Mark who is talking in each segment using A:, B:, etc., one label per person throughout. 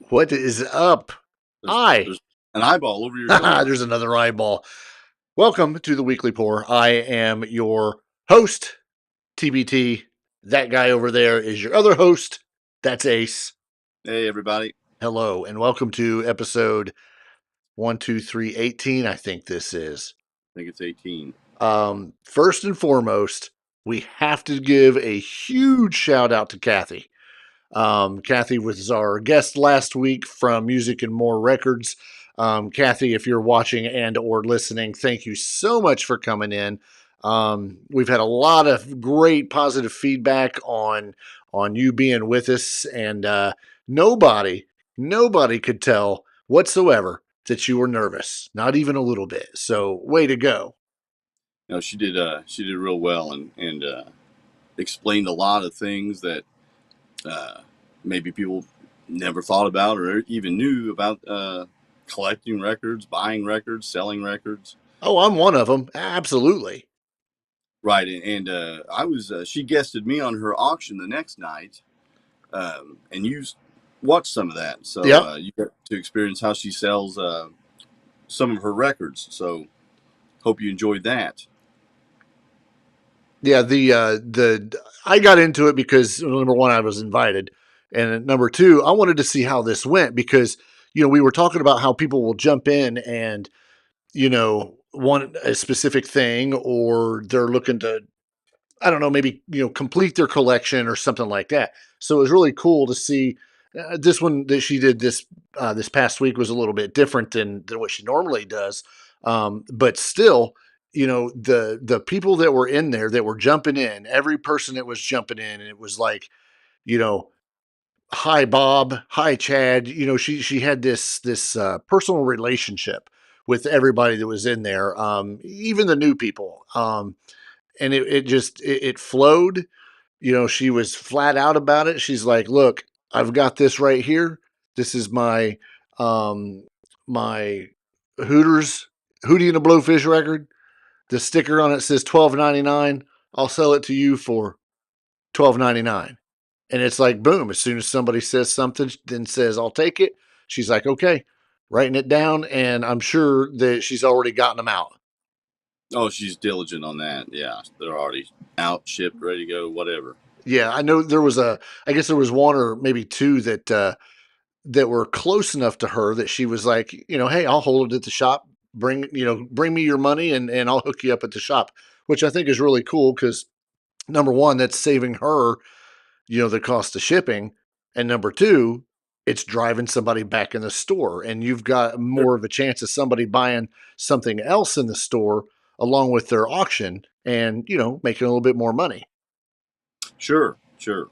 A: What is up? Hi.
B: There's an eyeball over your shoulder.
A: There's another eyeball. Welcome to the Weekly Pour. I am your host, TBT. That guy over there is your other host. That's Ace.
B: Hey, everybody.
A: Hello, and welcome to episode 18. I think this is.
B: I think it's 18.
A: First and foremost, we have to give a huge shout out to Kathy. Kathy was our guest last week from Music and More Records. Kathy, if you're watching and or listening, thank you so much for coming in. We've had a lot of great positive feedback on you being with us, and nobody could tell whatsoever that you were nervous, not even a little bit. So, way to go!
B: No, she did. She did real well and explained a lot of things that maybe people never thought about or even knew about. Collecting records, buying records, selling records.
A: Oh, I'm one of them. Absolutely.
B: Right, and I was. She guested me on her auction the next night, and you watched some of that. So
A: Yep.
B: you got to experience how she sells some of her records. So hope you enjoyed that.
A: Yeah, the I got into it because number one, I was invited, and number two, I wanted to see how this went because we were talking about how people will jump in and want a specific thing, or they're looking to, I don't know, maybe complete their collection or something like that. So it was really cool to see. This one that she did this past week was a little bit different than what she normally does, but still, the people that were in there that were jumping in, every person that was jumping in, and it was like, you know, hi Bob, hi Chad. She had this personal relationship with everybody that was in there, even the new people, and it flowed. She was flat out about it. She's like, look, I've got this right here. This is um my Hooters Hootie and the Blowfish record. The sticker on it says $12.99. I'll sell it to you for $12.99. And it's like boom, as soon as somebody says something, then says, I'll take it. She's like, okay, writing it down, and I'm sure that she's already gotten them out.
B: Oh, she's diligent on that. Yeah, they're already out, shipped, ready to go, whatever.
A: Yeah, I know I guess there was one or maybe two that were close enough to her that she was like, hey, I'll hold it at the shop. Bring me your money and I'll hook you up at the shop, which I think is really cool because number one, that's saving her, the cost of shipping. And number two, it's driving somebody back in the store. And you've got
B: Sure,
A: more of a chance of somebody buying something else in the store along with their auction and, making a little bit more money.
B: sure. Sure.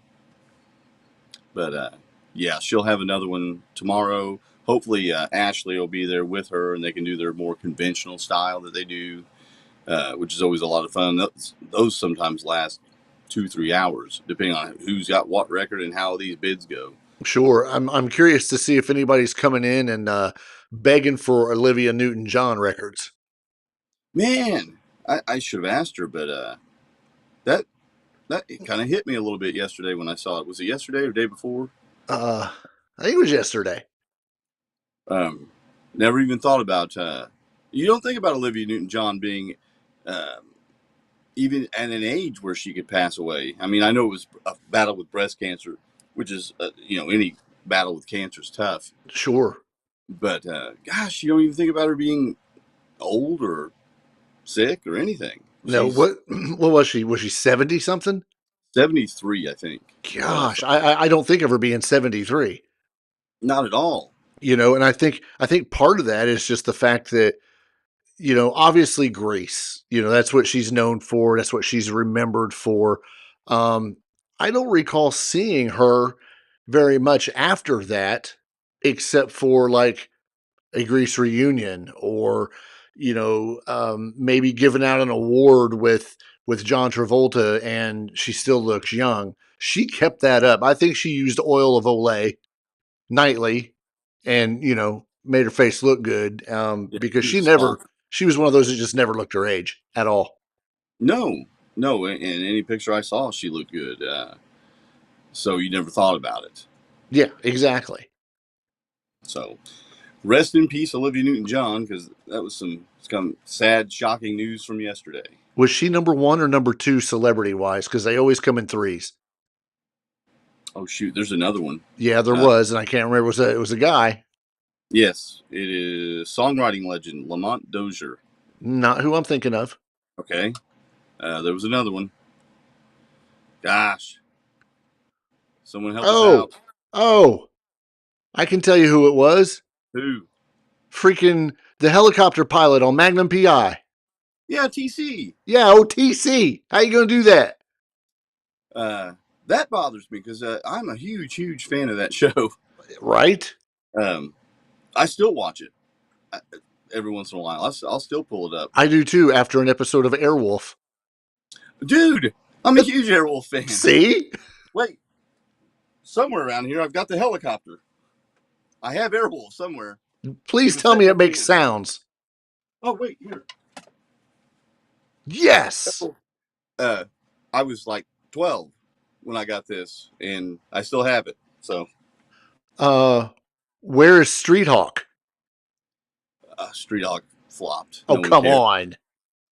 B: But yeah, she'll have another one tomorrow. Hopefully, Ashley will be there with her, and they can do their more conventional style that they do, which is always a lot of fun. Those sometimes last 2-3 hours, depending on who's got what record and how these bids go.
A: Sure. I'm curious to see if anybody's coming in and begging for Olivia Newton-John records.
B: Man, I should have asked her, but that that kind of hit me a little bit yesterday when I saw it. Was it yesterday or day before?
A: I think it was yesterday.
B: Um, Never even thought about. You don't think about Olivia Newton-John being even at an age where she could pass away. I mean, I know it was a battle with breast cancer, which is any battle with cancer is tough.
A: Sure.
B: But gosh, you don't even think about her being old or sick or anything.
A: No,
B: She's
A: what was she? Was she 70 something?
B: 73, I think. What I
A: Gosh,
B: saw.
A: I don't think of her being 73.
B: Not at all.
A: And I think part of that is just the fact that obviously Grease, that's what she's known for. That's what she's remembered for. Um, I don't recall seeing her very much after that, except for like a Grease reunion or, maybe giving out an award with John Travolta and she still looks young. She kept that up. I think she used oil of Olay nightly and, made her face look good
B: Yeah,
A: because
B: she was spot.
A: she was one of those that just never looked her age at all.
B: No, no. In any picture I saw, she looked good. So you never thought about it.
A: Yeah, exactly.
B: So rest in peace, Olivia Newton-John, because that was some sad, shocking news from yesterday.
A: Was she number one or number two celebrity wise? Because they always come in threes.
B: Oh shoot, there's another one.
A: Yeah, there was, and I can't remember. It was a guy.
B: Yes, it is songwriting legend Lamont Dozier.
A: Not who I'm thinking of.
B: Okay, there was another one. Gosh, someone help us out.
A: Oh, I can tell you who it was.
B: Who?
A: Freaking the helicopter pilot on Magnum PI.
B: Yeah, TC.
A: Yeah, OTC. How you gonna do that?
B: That bothers me because I'm a huge fan of that show.
A: Right?
B: I still watch it every once in a while. I'll still pull it up.
A: I do too. After an episode of Airwolf.
B: Dude, I'm a huge Airwolf fan.
A: See?
B: Wait, somewhere around here I've got the helicopter. I have Airwolf somewhere.
A: Please tell me it makes sounds.
B: Oh wait, here.
A: Yes.
B: I was like 12 when I got this, and I still have it. So,
A: where is Street Hawk?
B: Street Hawk flopped.
A: Oh, come on.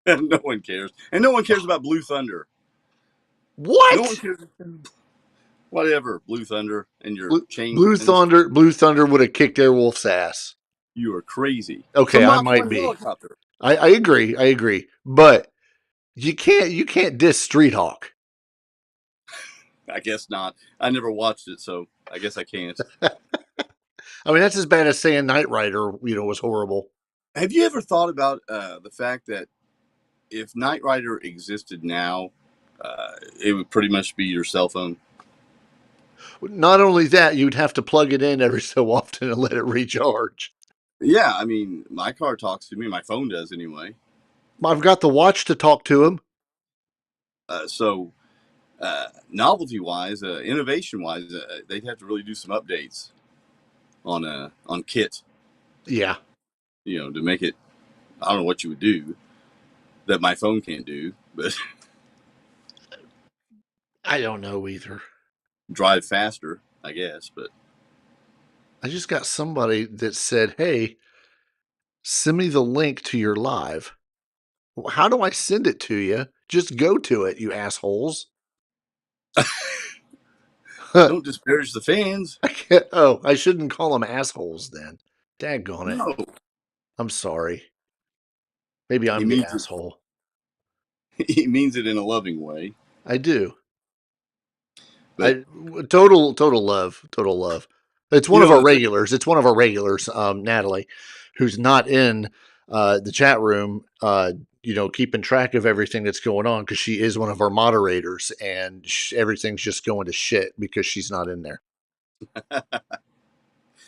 B: No one cares, and no one cares about Blue Thunder.
A: What?
B: No one cares. Whatever, Blue Thunder and your chain.
A: Blue Thunder would have kicked Airwolf's ass.
B: You are crazy.
A: Okay, I might be.
B: Helicopter.
A: I agree. But you can't diss Street Hawk.
B: I guess not. I never watched it, so I guess I can't.
A: I mean, that's as bad as saying Knight Rider, was horrible.
B: Have you ever thought about the fact that if Knight Rider existed now, it would pretty much be your cell phone?
A: Not only that, you'd have to plug it in every so often and let it recharge.
B: Yeah, I mean, my car talks to me. My phone does anyway.
A: I've got the watch to talk to him.
B: So, novelty-wise, innovation-wise, they'd have to really do some updates on kit.
A: Yeah.
B: To make it. I don't know what you would do that my phone can't do, but
A: I don't know either.
B: Drive faster, I guess. But
A: I just got somebody that said, "Hey, send me the link to your live." How do I send it to you? Just go to it, you assholes.
B: Don't disparage the fans.
A: I shouldn't call them assholes then. Daggone it. No. I'm sorry. Maybe I'm the asshole.
B: He means it in a loving way.
A: I do. But total love. It's one of our regulars. It's one of our regulars, Natalie, who's not in the chat room, keeping track of everything that's going on because she is one of our moderators, and everything's just going to shit because she's not in there.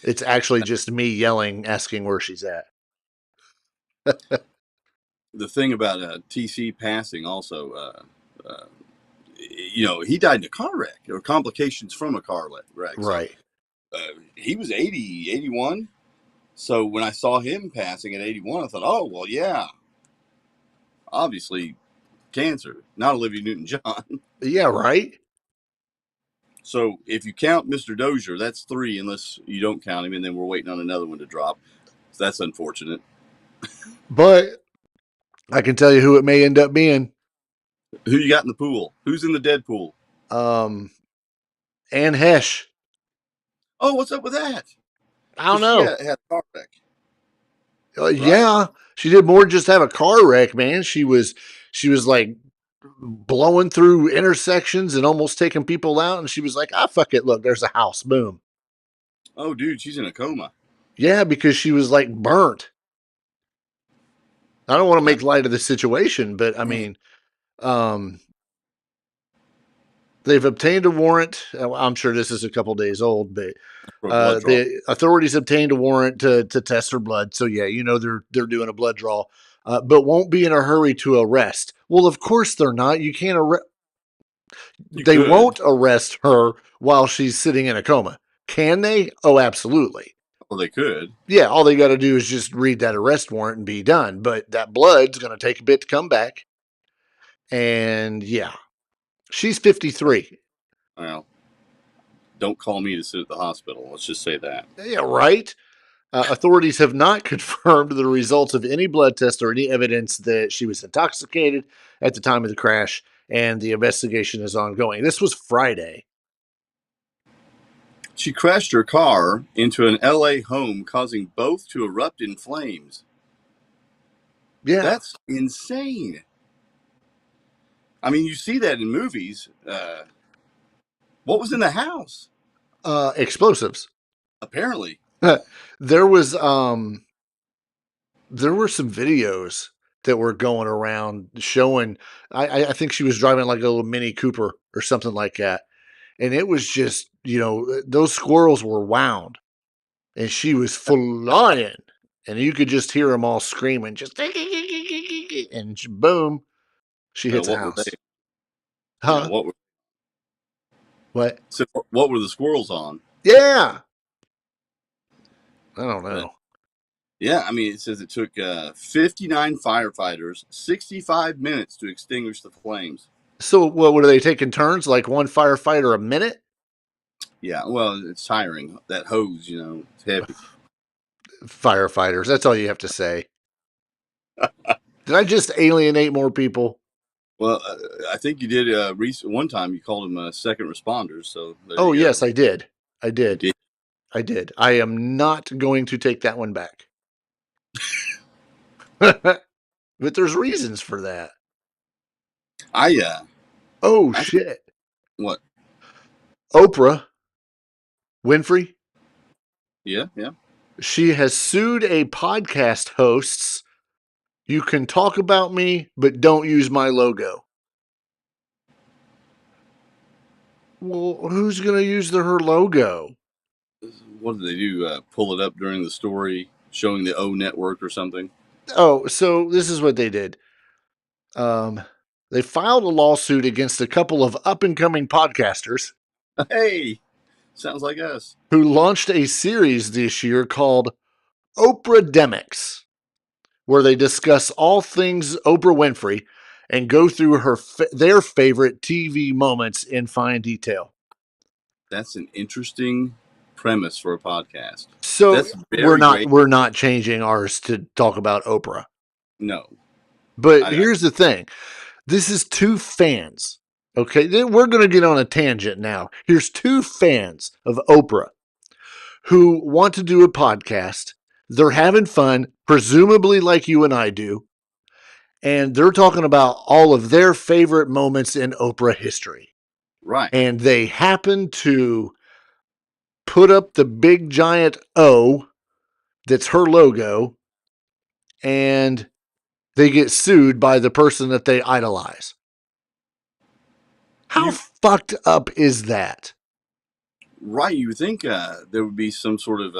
A: It's actually just me yelling, asking where she's at.
B: The thing about TC passing also, he died in a car wreck or complications from a car wreck.
A: Right.
B: So, he was 80, 81. So when I saw him passing at 81, I thought, oh, well, yeah. Obviously, cancer, not Olivia Newton-John.
A: Yeah, right?
B: So if you count Mr. Dozier, that's 3, unless you don't count him, and then we're waiting on another one to drop. So that's unfortunate.
A: But I can tell you who it may end up being.
B: Who you got in the pool? Who's in the dead pool?
A: Anne Hesh.
B: Oh, what's up with that?
A: I don't know.
B: She had a car wreck.
A: Right? Yeah, she did more than just have a car wreck, man. She was like blowing through intersections and almost taking people out, and she was like, fuck it, look, there's a house, boom.
B: Oh, dude, she's in a coma.
A: Yeah, because she was like burnt. I don't want to make light of the situation, but I mean, they've obtained a warrant. I'm sure this is a couple days old, but the authorities obtained a warrant to test her blood. So yeah, they're doing a blood draw, but won't be in a hurry to arrest. Well, of course they're not. You can't arrest. They won't arrest her while she's sitting in a coma. Can they? Oh, absolutely.
B: Well, they could.
A: Yeah, all they got to do is just read that arrest warrant and be done. But that blood's going to take a bit to come back. And yeah, she's 53.
B: Well, don't call me to sit at the hospital. Let's just say that.
A: Yeah, right. Authorities have not confirmed the results of any blood test or any evidence that she was intoxicated at the time of the crash, and the investigation is ongoing. This was Friday.
B: She crashed her car into an LA home, causing both to erupt in flames.
A: Yeah.
B: That's insane. I mean, you see that in movies. What was in the house?
A: Explosives.
B: Apparently.
A: There was there were some videos that were going around showing. I think she was driving like a little Mini Cooper or something like that, and it was just those squirrels were wound, and she was flying, and you could just hear them all screaming, just and boom, she hits a
B: What were they?
A: house. Huh? What?
B: So what were the squirrels on?
A: Yeah. I don't
B: But
A: know.
B: yeah, I mean, it says it took 59 firefighters 65 minutes to extinguish the flames.
A: So what are they taking turns? Like one firefighter a minute?
B: Yeah, well, it's tiring. That hose, it's heavy.
A: Firefighters. That's all you have to say. Did I just alienate more people?
B: Well, I think you did one time. You called them second responders. So there
A: Oh,
B: you
A: yes,
B: go.
A: I did. I
B: You
A: did.
B: did.
A: I did. I am not going to take that one back. But there's reasons for that.
B: I
A: Oh,
B: I think
A: shit.
B: what?
A: Oprah Winfrey,
B: Yeah, yeah.
A: she has sued a podcast hosts. You can talk about me, but don't use my logo. Well, who's going to use her logo?
B: What did they do? Pull it up during the story, showing the O network or something?
A: Oh, so this is what they did. They filed a lawsuit against a couple of up-and-coming podcasters
B: Hey, sounds like us.
A: who launched a series this year called Oprah Demics, where they discuss all things Oprah Winfrey and go through their favorite TV moments in fine detail.
B: That's an interesting premise for a podcast.
A: So
B: That's
A: we're
B: very
A: not
B: great.
A: we're not changing ours to talk about Oprah.
B: No,
A: But
B: I
A: here's the thing. This is two fans. Okay, we're going to get on a tangent now. Here's two fans of Oprah who want to do a podcast. They're having fun, presumably like you and I do, and they're talking about all of their favorite moments in Oprah history.
B: right.
A: And they happen to put up the big giant O that's her logo, and they get sued by the person that they idolize. How
B: You
A: fucked up is that?
B: right. You would think there would be some sort of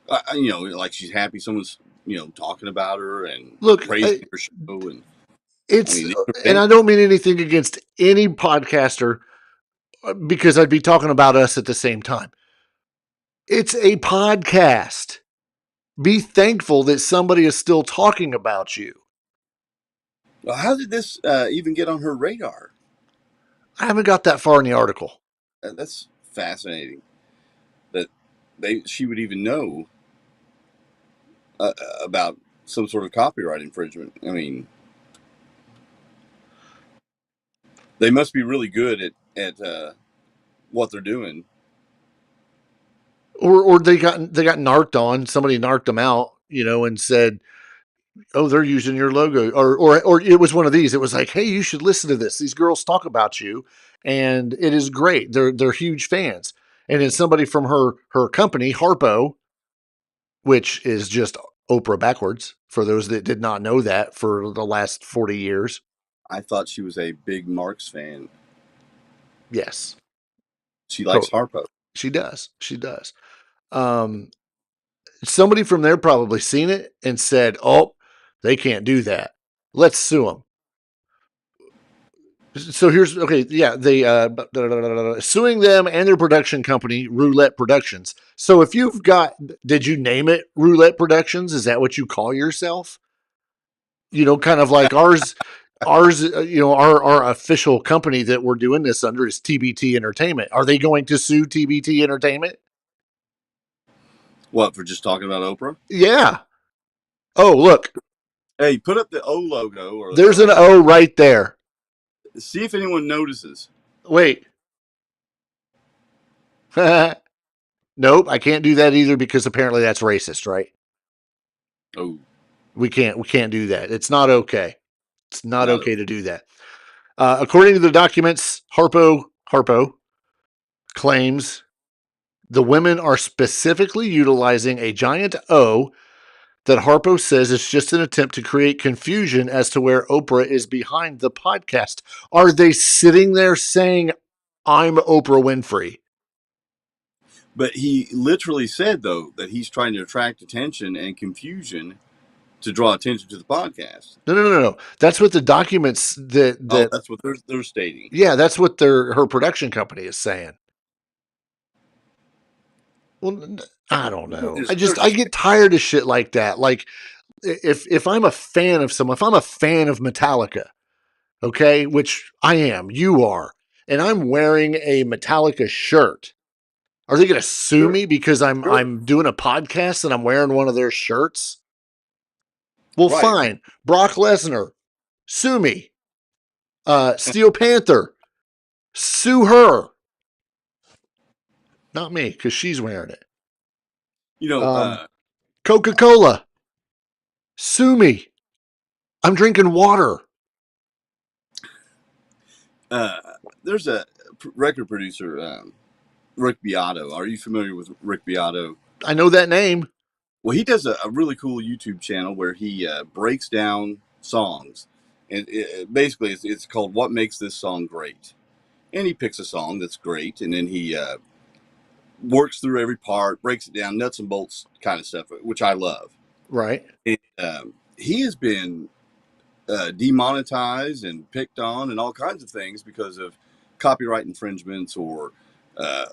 B: like she's happy someone's talking about her and
A: Look,
B: praising her show, and I
A: it's,
B: mean these are
A: and
B: fans.
A: I don't mean anything against any podcaster because I'd be talking about us at the same time. It's a podcast. Be thankful that somebody is still talking about you.
B: Well, how did this even get on her radar?
A: I haven't got that far in the article.
B: That's fascinating. That she would even know about some sort of copyright infringement. I mean, they must be really good at what they're doing.
A: Or they got narked on. Somebody narked them out, and said, "Oh, they're using your logo." Or it was one of these. It was like, "Hey, you should listen to this. These girls talk about you, and it is great. They're huge fans." And then somebody from her company, Harpo, which is just Oprah backwards, for those that did not know that for the last 40 years.
B: I thought she was a big Marx fan.
A: Yes.
B: She likes Harpo.
A: She does. She does. Um, Somebody from there probably seen it and said, "Oh, they can't do that. Let's sue them." So here's okay. Yeah, they suing them and their production company, Roulette Productions. So if you've got, did you name it Roulette Productions? Is that what you call yourself? Kind of like ours. Our official company that we're doing this under is TBT Entertainment. Are they going to sue TBT Entertainment?
B: What, for just talking about Oprah?
A: Yeah. Oh, look,
B: Hey, put up the O logo
A: there's an O right there.
B: see if anyone notices.
A: Wait. Nope, I can't do that either because apparently that's racist, right?
B: Oh,
A: We can't do that. It's not okay. It's not
B: not
A: okay
B: okay.
A: to do that. According to the documents, Harpo claims the women are specifically utilizing a giant O that Harpo says is just an attempt to create confusion as to where Oprah is behind the podcast. Are they sitting there saying, I'm Oprah Winfrey?
B: But he literally said, though, that he's trying to attract attention and confusion to draw attention to the podcast.
A: No. That's what the documents
B: Oh,
A: that
B: that's what they're stating.
A: yeah, that's what her production company is saying. Well, I don't know.
B: They're
A: I
B: just
A: get tired of shit like that. Like if I'm a fan of someone, if I'm a fan of Metallica, okay, which I am, you are, and I'm wearing a Metallica shirt, are they going to sue
B: sure,
A: me because
B: sure,
A: I'm doing a podcast and I'm wearing one of their shirts? Well,
B: right.
A: fine. Brock Lesnar, sue me. Steel Panther, sue her, not me because she's wearing it.
B: You know,
A: Coca-Cola, sue me. I'm drinking water.
B: uh, there's a record producer, Rick Beato. Are you familiar with Rick Beato?
A: I know that name.
B: Well, he does a really cool YouTube channel where he breaks down songs, and basically it's called "What Makes This Song Great." And he picks a song that's great, and then he works through every part, breaks it down, nuts and bolts kind of stuff, which I love.
A: Right.
B: And, he has been demonetized and picked on and all kinds of things because of copyright infringements or uh,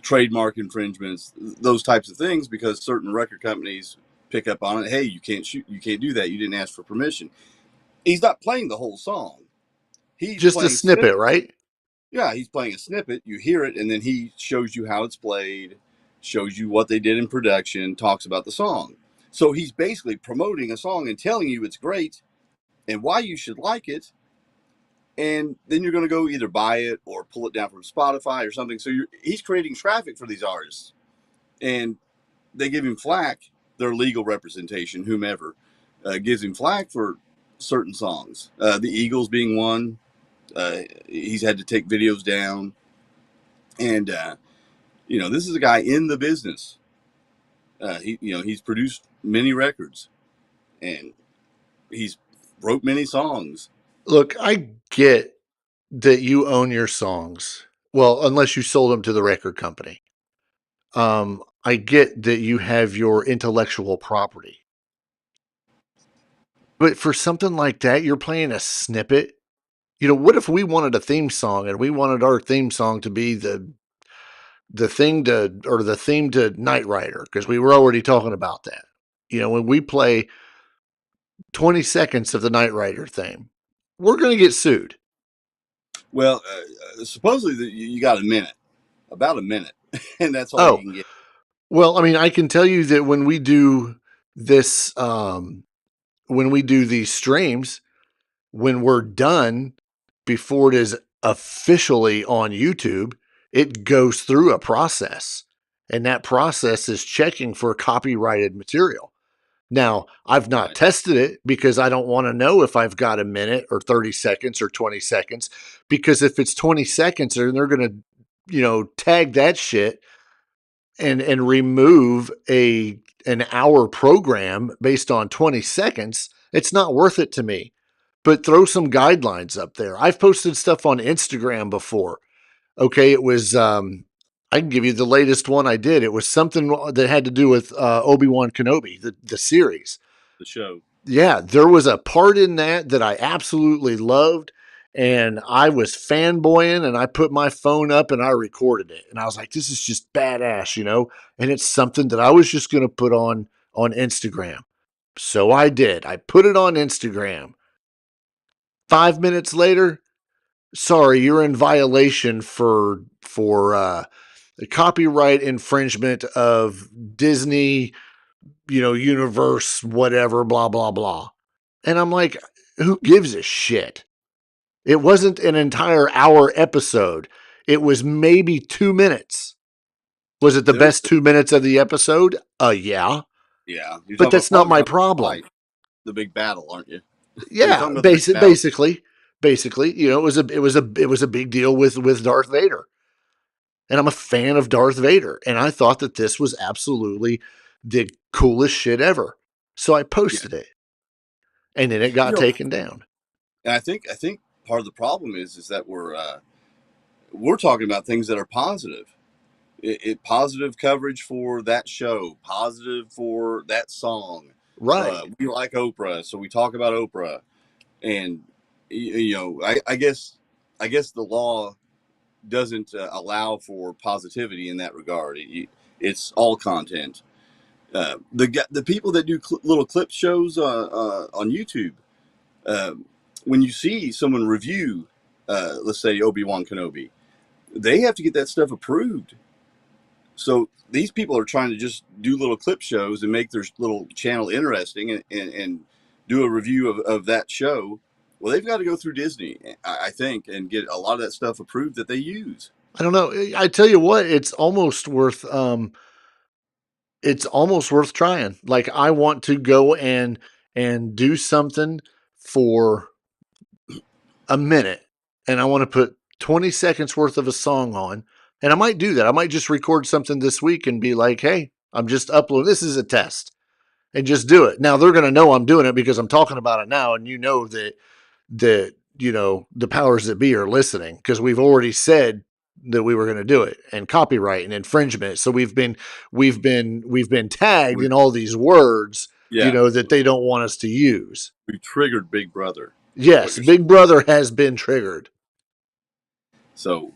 B: trademark infringements, those types of things, because certain record companies pick up on it. Hey, you can't do that. You didn't ask for permission. He's not playing the whole song. He's
A: Just a
B: playing
A: snippet,
B: snippets.
A: right?
B: Yeah, he's playing a snippet. You hear it, and then he shows you how it's played, shows you what they did in production, talks about the song. So he's basically promoting a song and telling you it's great and why you should like it. And then you're going to go either buy it or pull it down from Spotify or something. So he's creating traffic for these artists, and they give him flack. Their legal representation, whomever, gives him flack for certain songs. The Eagles being one. He's had to take videos down, and this is a guy in the business. He's produced many records, and he's wrote many songs.
A: Look, I get that you own your songs. Well, unless you sold them to the record company. I get that you have your intellectual property. But for something like that, you're playing a snippet. What if we wanted a theme song and we wanted our theme song to be the theme to Knight Rider because we were already talking about that. When we play 20 seconds of the Knight Rider theme, we're going to get sued.
B: Well, supposedly you got a minute, about a minute, and that's all you
A: Oh,
B: can get.
A: well, I mean, I can tell you that when we do this, when we do these streams, when we're done, before it is officially on YouTube, it goes through a process. And that process is checking for copyrighted material. Now, I've not
B: Right.
A: tested it because I don't want to know if I've got a minute or 30 seconds or 20 seconds. Because if it's 20 seconds, and they're going to, tag that shit and remove an hour program based on 20 seconds, it's not worth it to me. But throw some guidelines up there. I've posted stuff on Instagram before. Okay, it was I can give you the latest one I did. It was something that had to do with Obi-Wan Kenobi, the series.
B: The show.
A: Yeah, there was a part in that I absolutely loved, and I was fanboying, and I put my phone up and I recorded it, and I was like, "This is just badass," And it's something that I was just going to put on Instagram. So I did. I put it on Instagram. 5 minutes later, sorry, you're in violation for the copyright infringement of Disney, universe, whatever, blah, blah, blah. And I'm like, who gives a shit? It wasn't an entire hour episode. It was maybe 2 minutes. Was it the
B: There was,
A: best 2 minutes of the episode? Yeah.
B: yeah, you're
A: But
B: talking about
A: that's not
B: probably
A: my
B: about
A: problem.
B: fight, the big battle, aren't you? You're
A: Yeah,
B: talking about the big battle.
A: basically, it was a big deal with Darth Vader. And I'm a fan of Darth Vader. And I thought that this was absolutely the coolest shit ever. So I
B: Yeah,
A: posted it. And then it
B: you
A: got
B: know,
A: taken down.
B: and I think part of the problem is that we're talking about things that are positive. Positive coverage for that show, positive for that song.
A: Right.
B: We like Oprah, so we talk about Oprah, and I guess the law doesn't allow for positivity in that regard. It's all content. The people that do little clip shows on YouTube, uh, when you see someone review, let's say Obi-Wan Kenobi, they have to get that stuff approved. So these people are trying to just do little clip shows and make their little channel interesting and do a review of that show. Well, they've got to go through Disney, I think, and get a lot of that stuff approved that they use.
A: I don't know. I tell you what, it's almost worth trying. Like I want to go and do something for a minute and I want to put 20 seconds worth of a song on. And I might do that. I might just record something this week and be like, hey, I'm just uploading. This is a test and just do it. Now they're going to know I'm doing it because I'm talking about it now. And that the powers that be are listening because we've already said that we were going to do it and copyright and infringement. So we've been tagged
B: We,
A: in all these words,
B: yeah,
A: that they don't want us to use.
B: we triggered Big Brother, is what
A: Yes,
B: you're saying.
A: Big Brother has been triggered.
B: So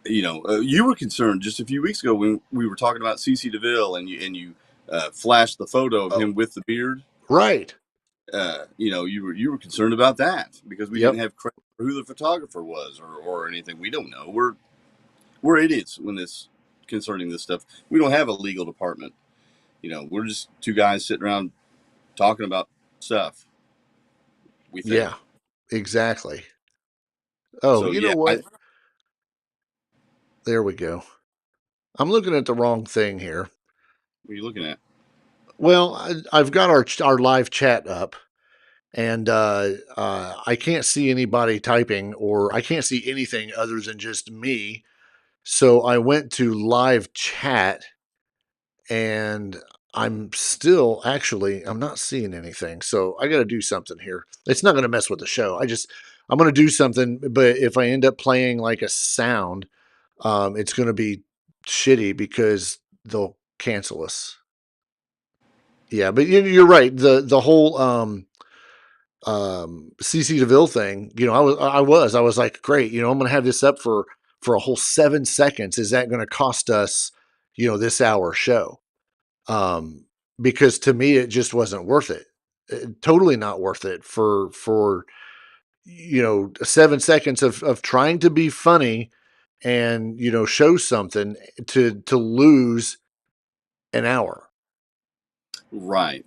B: you were concerned just a few weeks ago when we were talking about CC DeVille, and you flashed the photo of
A: Oh,
B: him with the beard.
A: right.
B: You were concerned about that because we didn't
A: Yep.
B: have credit for who the photographer was or anything. We don't know. We're idiots when this concerning this stuff. We don't have a legal department. We're just two guys sitting around talking about stuff. We think.
A: Yeah. Exactly. Oh,
B: So
A: you know
B: yeah,
A: what? There we go. I'm looking at the wrong thing here.
B: what are you looking at?
A: Well, I've got our live chat up, and I can't see anybody typing, or I can't see anything other than just me. So I went to live chat, and I'm not seeing anything. So I got to do something here. It's not going to mess with the show. I'm going to do something, but if I end up playing like a sound, it's going to be shitty because they'll cancel us. Yeah, but you're right. The whole CC DeVille thing, I was like, great, I'm going to have this up for a whole 7 seconds. Is that going to cost us, this hour show? Um, because to me, it just wasn't worth it. Totally not worth it for 7 seconds of trying to be funny and show something to lose an hour.
B: Right.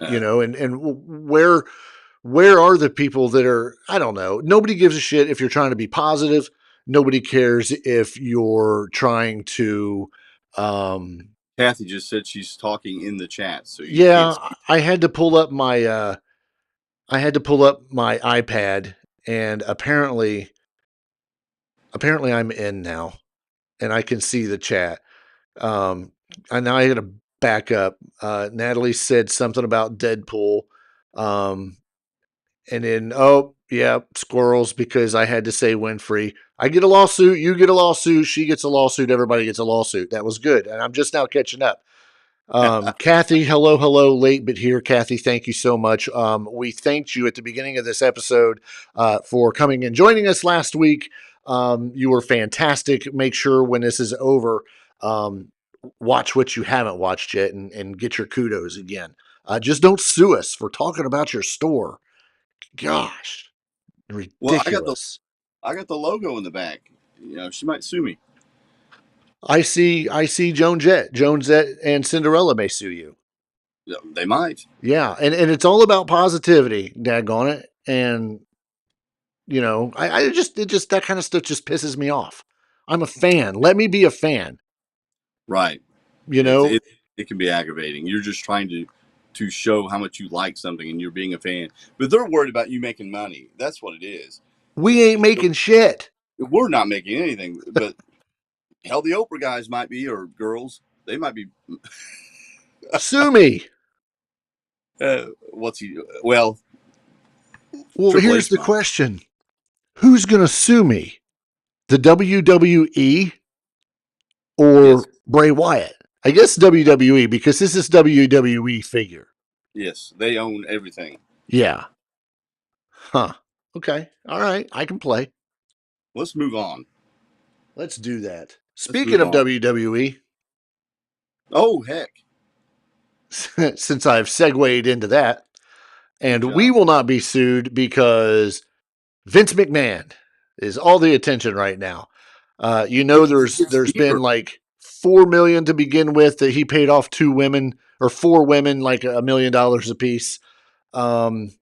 B: Uh,
A: And where are the people that are, I don't know, nobody gives a shit if you're trying to be positive. Nobody cares if you're trying to
B: Kathy just said she's talking in the chat, so you can't
A: yeah,
B: see.
A: I had to pull up my iPad, and apparently I'm in now and I can see the chat. Um, and now I got to back up. Natalie said something about Deadpool. Um, and then, oh, yeah, squirrels, because I had to say Winfrey. I get a lawsuit. You get a lawsuit. She gets a lawsuit. Everybody gets a lawsuit. That was good. And I'm just now catching up. Kathy, hello, hello, late but here. Kathy, thank you so much. We thanked you at the beginning of this episode for coming and joining us last week. You were fantastic. Make sure when this is over, um, watch what you haven't watched yet and get your kudos again. Just don't sue us for talking about your store. Gosh,
B: Well, I got the
A: ridiculous.
B: I got the logo in the back. She might sue me.
A: I see Joan Jett and Cinderella may sue you.
B: They might.
A: Yeah, and it's all about positivity, daggone it. And I just it just that kind of stuff just pisses me off. I'm a fan. Let me be a fan.
B: Right.
A: You
B: It,
A: know,
B: it, it can be aggravating. You're just trying to show how much you like something and you're being a fan. But they're worried about you making money. That's what it is.
A: we ain't making shit.
B: We're not making anything, but hell, the Oprah guys might be, or girls, they might be.
A: Sue me.
B: What's he? Well,
A: Well,
B: Triple
A: here's
B: H
A: the
B: might.
A: question: who's gonna sue me? The WWE or
B: Yes,
A: Bray Wyatt? I guess WWE because this is WWE figure.
B: yes, they own everything.
A: Yeah. Huh. Okay. All right. I can play.
B: Let's move on.
A: Let's do that.
B: Let's
A: Speaking
B: move
A: of
B: on.
A: WWE,
B: Oh heck,
A: since I've segued into that,
B: good
A: and we
B: job.
A: will not be sued because Vince McMahon is all the attention right now.
B: It's
A: There's been
B: here.
A: like 4 million to begin with that he paid off two women or four women like $1 million a piece. Um,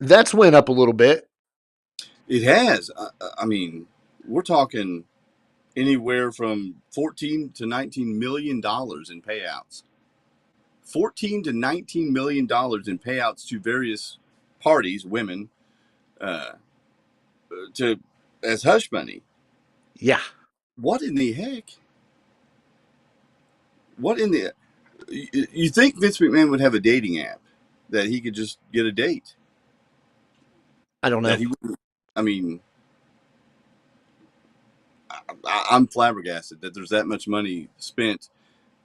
A: that's went up a little bit.
B: It has. I mean, we're talking anywhere from 14 to 19 million dollars in payouts. 14 to 19 million dollars in payouts to various parties, women, uh, to as hush money.
A: Yeah,
B: What in the heck? What in the? You think Vince McMahon would have a dating app that he could just get a date?
A: I don't know.
B: That he wouldn't. I mean, I'm flabbergasted that there's that much money spent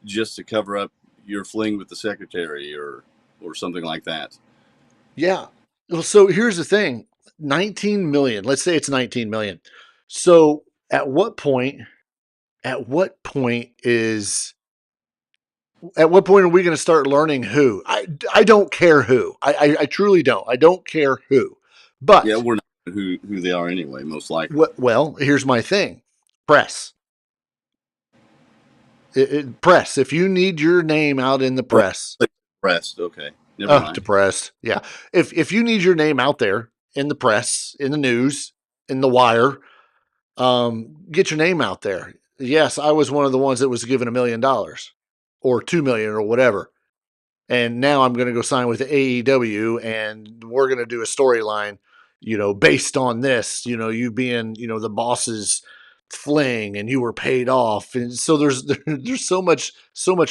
B: just to cover up your fling with the secretary or something like that.
A: Yeah. Well, so here's the thing: 19 million. Let's say it's 19 million. So at what point? At what point is at what point are we going to start learning who? I don't care who. I truly don't. I don't care who.
B: Yeah,
A: But
B: we're not who they are anyway, most likely.
A: well, here's my thing: press, press. If you need your name out in the
B: Oh,
A: press,
B: breast. Okay, never mind.
A: depressed. Yeah. If you need your name out there in the press, in the news, in the wire, get your name out there. Yes, I was one of the ones that was given $1 million or 2 million or whatever. And now I'm going to go sign with AEW and we're going to do a storyline, based on this, you being, the boss's fling and you were paid off. And so there's so much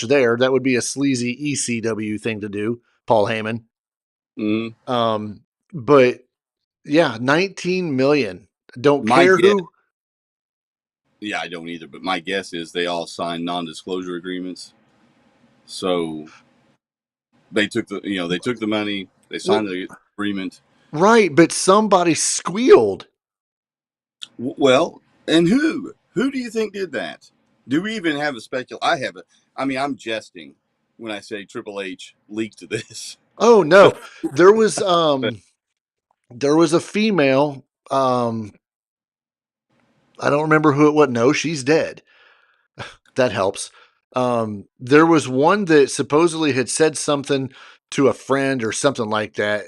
A: there. That would be a sleazy ECW thing to do, Paul Heyman.
B: Mm,
A: Um, but yeah, 19 million. Don't
B: my
A: care
B: guess,
A: who.
B: yeah, I don't either. But my guess is they all signed non-disclosure agreements. So they took the money, they signed
A: Well,
B: the agreement.
A: right. But somebody squealed.
B: Well, and who do you think did that? Do we even have a specul? I have a. I mean, I'm jesting when I say Triple H leaked this.
A: Oh
B: But,
A: no. There was,
B: but
A: there was a female. I don't remember who it was. No, she's dead. That helps. There was one that supposedly had said something to a friend or something like that.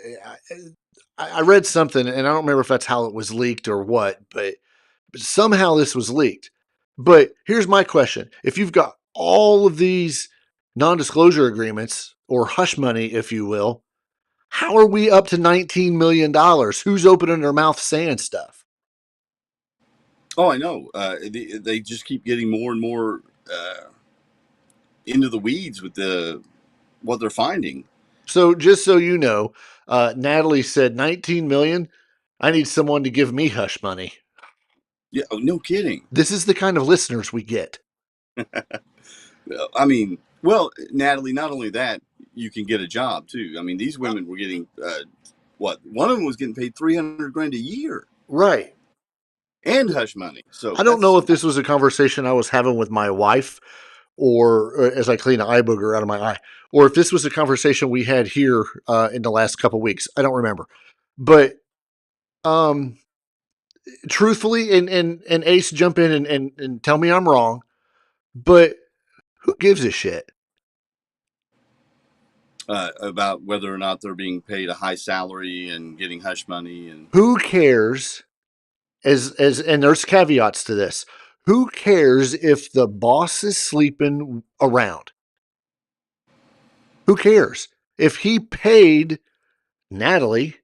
A: I read something, and I don't remember if that's how it was leaked or what, but somehow this was leaked. But here's my question: if you've got all of these non-disclosure agreements or hush money, if you will, how are we up to $19 million? Who's opening their mouth saying stuff?
B: oh, I know. They just keep getting more and more into the weeds with what they're finding.
A: So just so you know, Natalie said 19 million. I need someone to give me hush money.
B: Yeah, oh, no kidding.
A: This is the kind of listeners we get.
B: I mean, well, Natalie. Not only that, you can get a job too. I mean, these women were getting what? One of them was getting paid 300 grand a year
A: Right.
B: and hush money. So
A: I don't know
B: that's
A: if this was a conversation I was having with my wife or as I clean an eye booger out of my eye, or if this was a conversation we had here in the last couple weeks. I don't remember. But um, truthfully, and Ace, jump in and tell me I'm wrong. But who gives a shit?
B: About whether or not they're being paid a high salary and getting hush money. And
A: Who cares? And there's caveats to this. Who cares if the boss is sleeping around? Who cares? If he paid Natalie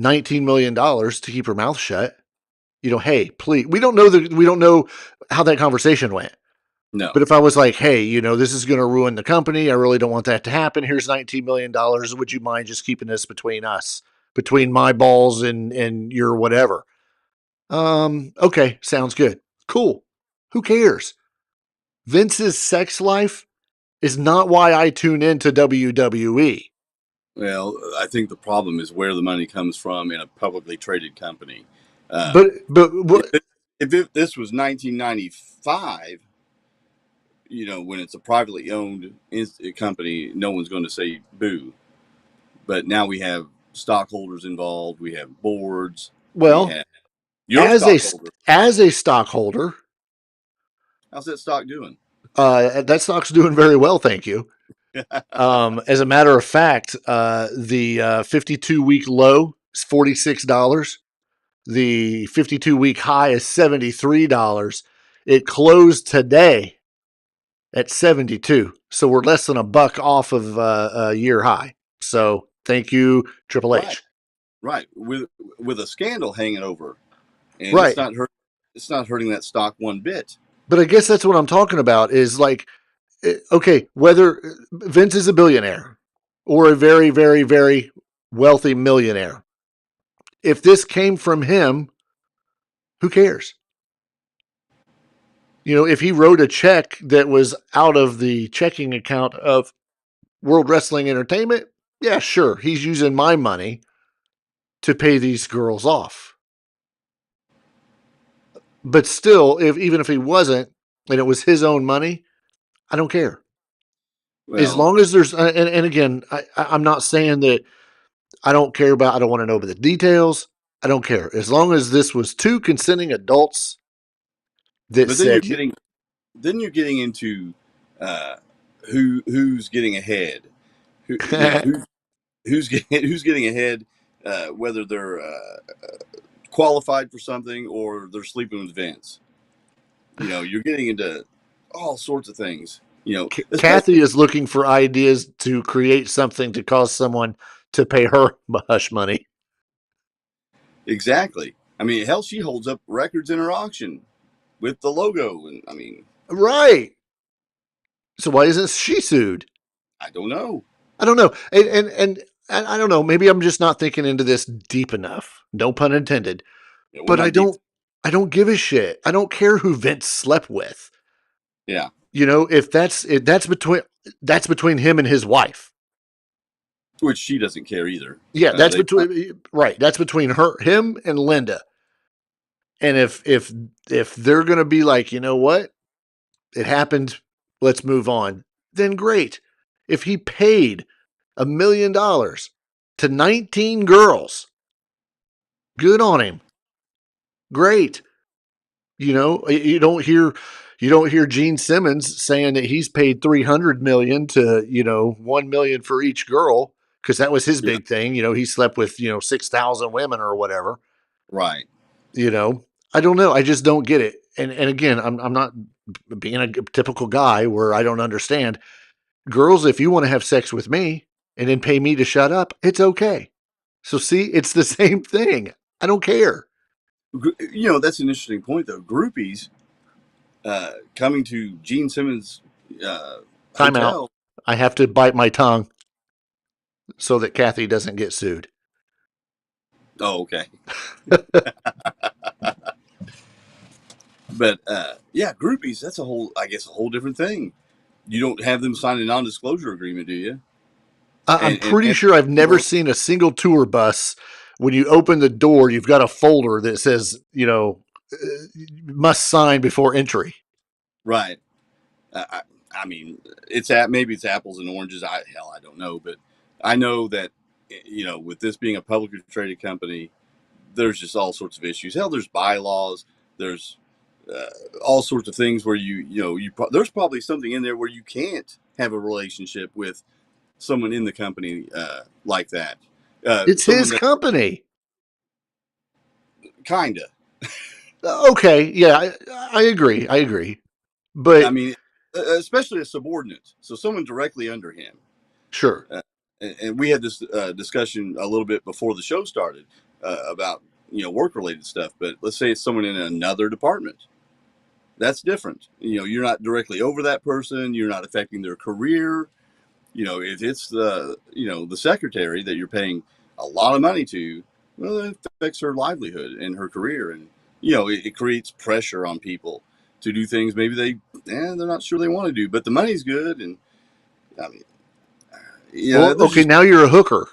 A: $19 million to keep her mouth shut, hey, please. We don't know how that conversation went.
B: no,
A: But if I was like, hey, this is going to ruin the company. I really don't want that to happen. Here's $19 million. Would you mind just keeping this between us, between my balls and your whatever? Okay, sounds good. Cool. Who cares? Vince's sex life is not why I tune into WWE.
B: well, I think the problem is where the money comes from in a publicly traded company. Uh,
A: But
B: if,
A: what?
B: this was 1995, when it's a privately owned company, no one's going to say boo. But now we have stockholders involved. We have boards. We
A: Well,
B: have your
A: as a
B: stockholder.
A: as a stockholder,
B: How's that stock doing?
A: that stock's doing very well, thank you. As a matter of fact, the 52-week low is $46. The 52-week high is $73. It closed today at 72. So we're less than a buck off of a year high. So thank you, Triple
B: Right,
A: H.
B: right. With a scandal hanging over, and
A: Right.
B: it's not hurting that stock one bit.
A: But I guess that's what I'm talking about is like, okay, whether Vince is a billionaire or a very, very, very wealthy millionaire, if this came from him, who cares? If he wrote a check that was out of the checking account of World Wrestling Entertainment, yeah, sure. He's using my money to pay these girls off. But still, even if he wasn't, and it was his own money, I don't care. As
B: Well,
A: long as there's, and again, I'm not saying that I don't care about, I don't want to know about the details. I don't care. As long as this was two consenting adults that
B: but then
A: said,
B: you're getting into uh, who's getting ahead. Who's getting ahead, whether they're qualified for something or they're sleeping with Vince. You're getting into all sorts of things.
A: Kathy
B: Especially
A: is looking for ideas to create something to cause someone to pay her hush money.
B: exactly. I mean, hell, she holds up records in her auction with the logo, and I mean,
A: Right. So why isn't she sued?
B: I don't know.
A: I don't know. And I don't know. Maybe I'm just not thinking into this deep enough. No pun intended.
B: Yeah, we're
A: But
B: not deep.
A: I don't give a shit. I don't care who Vince slept with.
B: Yeah,
A: If that's between him and his wife.
B: which she doesn't care either.
A: Yeah, that's
B: They
A: between right. That's between him and Linda. And if they're gonna be like, you know what, it happened, let's move on, then great. If he paid $1 million to 19 girls, good on him. Great. You don't hear Gene Simmons saying that he's paid 300 million to 1 million for each girl because that was his
B: yeah,
A: big thing. He slept with 6,000 women or whatever.
B: right.
A: You know, I don't know. I just don't get it. And again, I'm not being a typical guy where I don't understand. Girls, if you want to have sex with me and then pay me to shut up, it's okay. So see, it's the same thing. I don't care.
B: That's an interesting point though. Groupies coming to Gene Simmons'
A: Time out.
B: hotel.
A: I have to bite my tongue so that Kathy doesn't get sued.
B: Oh, okay. But yeah, groupies. That's I guess, a whole different thing. You don't have them sign a non-disclosure agreement, do you?
A: I'm pretty sure I've never seen a single tour bus. When you open the door, you've got a folder that says, must sign before entry.
B: right. I mean, maybe it's apples and oranges. I don't know, but I know that with this being a publicly traded company, there's just all sorts of issues. Hell, there's bylaws. There's all sorts of things where there's probably something in there where you can't have a relationship with someone in the company like that.
A: It's
B: Someone
A: his
B: that
A: company.
B: kinda.
A: Okay, yeah, I agree. I agree.
B: I
A: But
B: mean, especially a subordinate, so someone directly under him.
A: sure,
B: Uh, and we had this discussion a little bit before the show started about work related stuff. But let's say it's someone in another department. That's different. You're not directly over that person. You're not affecting their career. If it's the secretary that you're paying a lot of money to, well, it affects her livelihood and her career, and it creates pressure on people to do things maybe they're not sure they want to do, but the money's good, and I mean,
A: well,
B: there's
A: okay,
B: just
A: now you're a hooker.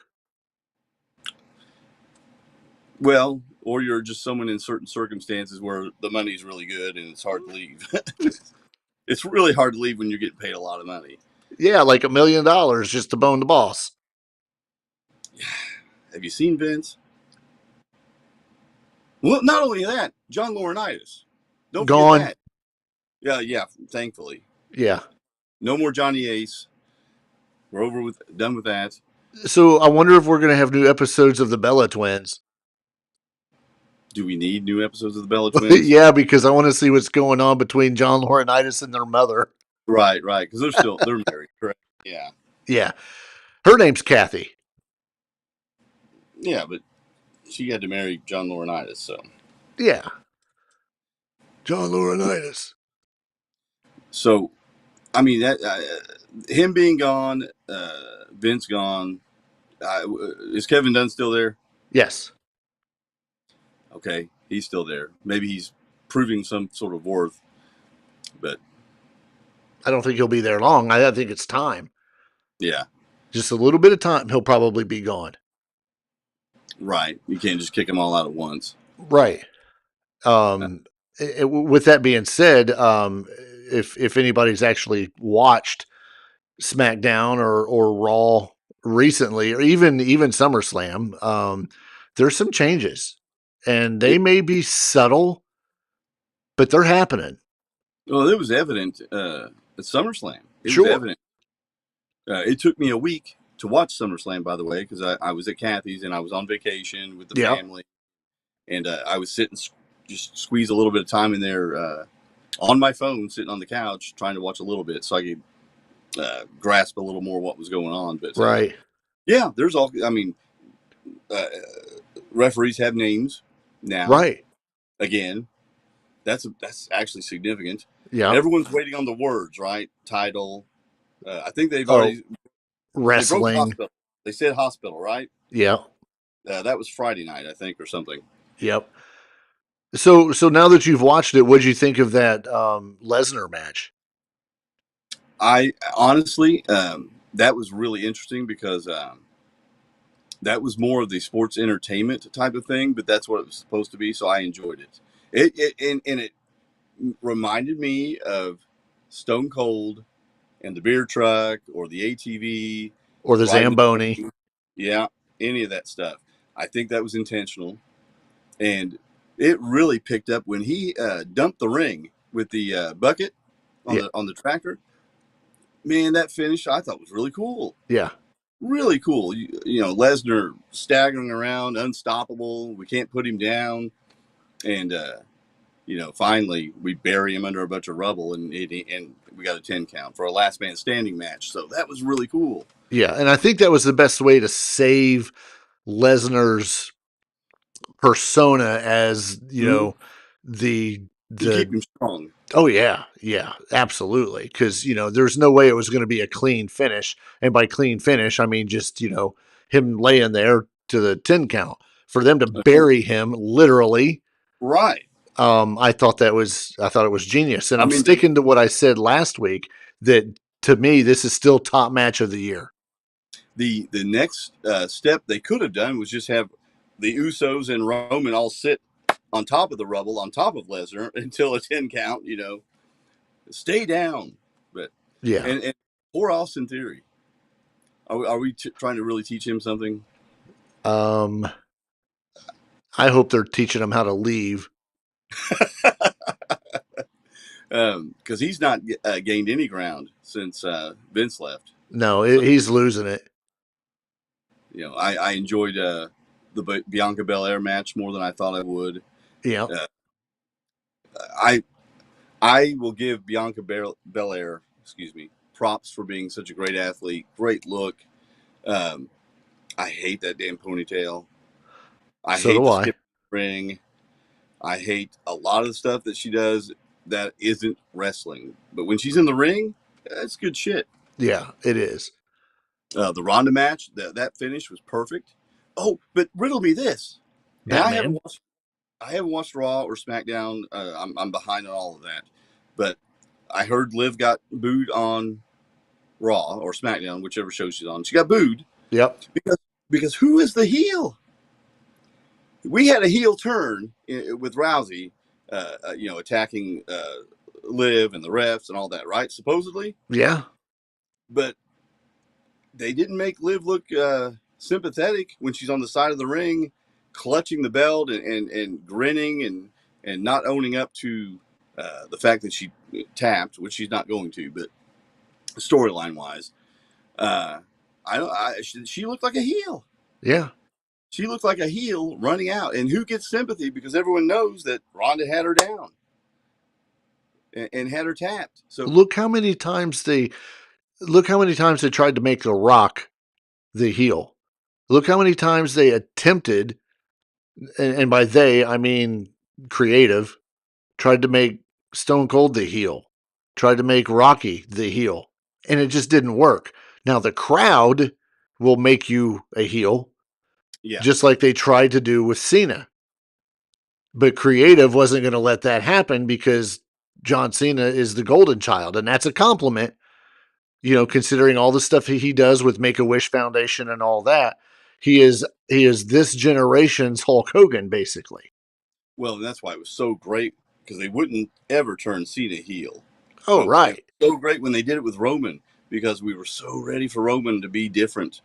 B: well, or you're just someone in certain circumstances where the money's really good and it's hard to leave. It's really hard to leave when you're getting paid a lot of money.
A: Yeah, like $1 million just to bone the boss.
B: Have you seen Vince? Well, not only that, John Laurinaitis. Don't forget
A: Gone.
B: that. Yeah, yeah. Thankfully,
A: Yeah.
B: no more Johnny Ace. We're done with that.
A: So I wonder if we're going to have new episodes of the Bella Twins.
B: Do we need new episodes of the Bella Twins?
A: Yeah, because I want to see what's going on between John Laurinaitis and their mother.
B: Right, right. Because they're married, correct? Yeah,
A: Yeah. Her name's Kathy.
B: yeah. But she had to marry John Laurinaitis, so
A: Yeah. John Laurinaitis.
B: so I mean that him being gone, Vince gone. Is Kevin Dunn still there?
A: Yes.
B: Okay, he's still there. Maybe he's proving some sort of worth, but
A: I don't think he'll be there long. I think it's time.
B: yeah,
A: Just a little bit of time, he'll probably be gone.
B: right. You can't just kick them all out at once.
A: Right.
B: Uh,
A: With that being said, if anybody's actually watched SmackDown or Raw recently, or even SummerSlam, there's some changes, and they
B: it,
A: may be subtle, but they're happening.
B: well, it was evident at SummerSlam. It was
A: Sure.
B: evident. It took me a week to watch SummerSlam, by the way, because I was at Kathy's and I was on vacation with the
A: Yeah.
B: family, and I was sitting, just squeeze a little bit of time in there on my phone, sitting on the couch, trying to watch a little bit so I could grasp a little more what was going on. But
A: Right.
B: yeah, there's all. I mean, uh, referees have names now.
A: Right.
B: Again, that's actually significant.
A: Yeah.
B: Everyone's waiting on the words, right? Title. I think
A: Oh,
B: they broke
A: wrestling.
B: hospital. They said hospital, right?
A: Yeah.
B: That was Friday night, I think, or something.
A: Yep. So now that you've watched it, what'd you think of that Lesnar match?
B: I honestly, that was really interesting because that was more of the sports entertainment type of thing, but that's what it was supposed to be. So I enjoyed it. And it reminded me of Stone Cold and the beer truck or the ATV
A: Or the
B: riding.
A: Zamboni?
B: Yeah, any of that stuff. I think that was intentional, and it really picked up when he dumped the ring with the bucket
A: Yeah.
B: on the tractor. Man, that finish I thought was really cool.
A: Yeah.
B: Really cool. Lesnar staggering around, unstoppable. We can't put him down, and finally we bury him under a bunch of rubble, and we got a 10 count for a last man standing match. So that was really cool.
A: Yeah. And I think that was the best way to save Lesnar's persona as,
B: Mm-hmm.
A: the
B: You keep
A: the
B: him strong.
A: oh yeah, yeah, absolutely. Because there's no way it was going to be a clean finish, and by clean finish, I mean just him laying there to the 10 count. For them to bury him literally,
B: Right.
A: I thought it was genius, and
B: I
A: I'm
B: mean,
A: sticking to what I said last week that to me this is still top match of the year.
B: the next step they could have done was just have the Usos and Roman all sit on top of the rubble, on top of Lesnar until a 10 count. Stay down. But
A: Yeah,
B: and poor Austin Theory. Are we trying to really teach him something?
A: um, I hope they're teaching him how to leave.
B: Because he's not gained any ground since Vince left.
A: No,
B: So
A: he's losing it.
B: I enjoyed the Bianca Belair match more than I thought I would.
A: Yeah.
B: Uh, I I will give Bianca Belair, excuse me, props for being such a great athlete, great look. Um, I hate that damn ponytail. I
A: So
B: hate
A: do
B: the
A: I.
B: skip ring. I hate a lot of the stuff that she does that isn't wrestling. But when she's in the ring, that's good shit.
A: Yeah, it is.
B: The Ronda match, that finish was perfect. Oh, but riddle me this, and
A: Batman.
B: I haven't watched Raw or SmackDown. I'm behind on all of that, but I heard Liv got booed on Raw or SmackDown, whichever show she's on. She got booed
A: Yep.
B: because who is the heel? We had a heel turn with Rousey, attacking Liv and the refs and all that, right? Supposedly,
A: Yeah.
B: but they didn't make Liv look sympathetic when she's on the side of the ring, clutching the belt and grinning and not owning up to the fact that she tapped, which she's not going to. But storyline wise, uh, she looked like a heel.
A: Yeah.
B: She looked like a heel running out, and who gets sympathy because everyone knows that Ronda had her down and had her tapped. So
A: Look how many times they tried to make The Rock the heel. Look how many times they attempted, and by they I mean creative, tried to make Stone Cold the heel, tried to make Rocky the heel, and it just didn't work. Now the crowd will make you a heel,
B: yeah,
A: just like they tried to do with Cena. But creative wasn't going to let that happen because John Cena is the golden child, and that's a compliment, considering all the stuff he does with Make a Wish Foundation and all that. He is this generation's Hulk Hogan, basically.
B: well, that's why it was so great because they wouldn't ever turn Cena heel.
A: Oh,
B: But it
A: right.
B: was so great when they did it with Roman because we were so ready for Roman to be different,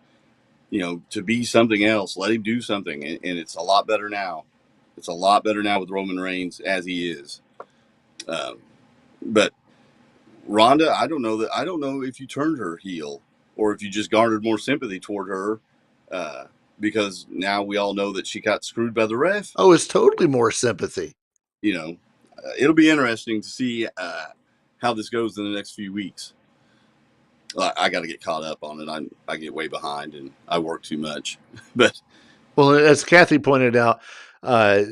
B: to be something else. Let him do something, and it's a lot better now. It's a lot better now with Roman Reigns as he is. Um, but Ronda, I don't know if you turned her heel or if you just garnered more sympathy toward her, uh, because now we all know that she got screwed by the ref.
A: Oh, it's totally more sympathy.
B: You know, it'll be interesting to see how this goes in the next few weeks. I got to get caught up on it. I get way behind and I work too much. But
A: Well, as Kathy pointed out, uh,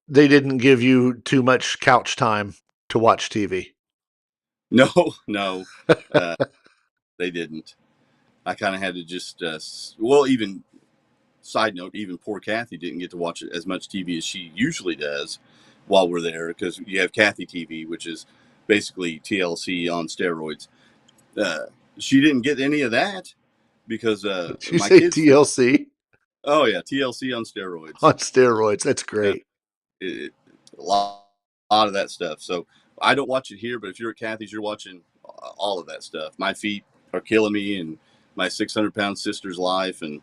A: they didn't give you too much couch time to watch TV.
B: no, no, uh, they didn't. I kind of had to just, even side note, even poor Kathy didn't get to watch as much TV as she usually does while we're there because you have Kathy TV, which is basically TLC on steroids. Uh, she didn't get any of that because
A: Did you
B: my
A: say
B: kids.
A: TLC
B: Oh yeah, TLC on steroids.
A: on steroids? That's
B: Uh,
A: great.
B: a lot of that stuff. So I don't watch it here, but if you're at Kathy's, you're watching all of that stuff. My feet are killing me, and my 600-pound sister's life, and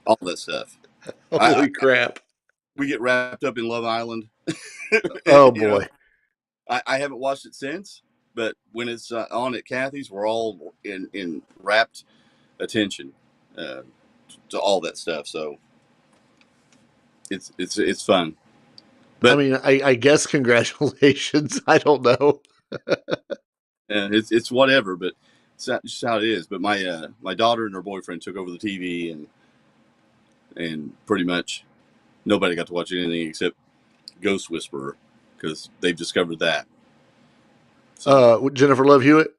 B: all that stuff.
A: Holy crap.
B: We get wrapped up in Love Island.
A: Oh,
B: you know,
A: boy.
B: I haven't watched it since, but when it's on at Kathy's, we're all in rapt attention uh, to all that stuff. So it's fun.
A: I
B: But
A: mean, I guess congratulations. I don't know.
B: it's whatever. But it's just how it is. But my daughter and her boyfriend took over the TV, and pretty much nobody got to watch anything except Ghost Whisperer because they've discovered that. So
A: Jennifer Love Hewitt?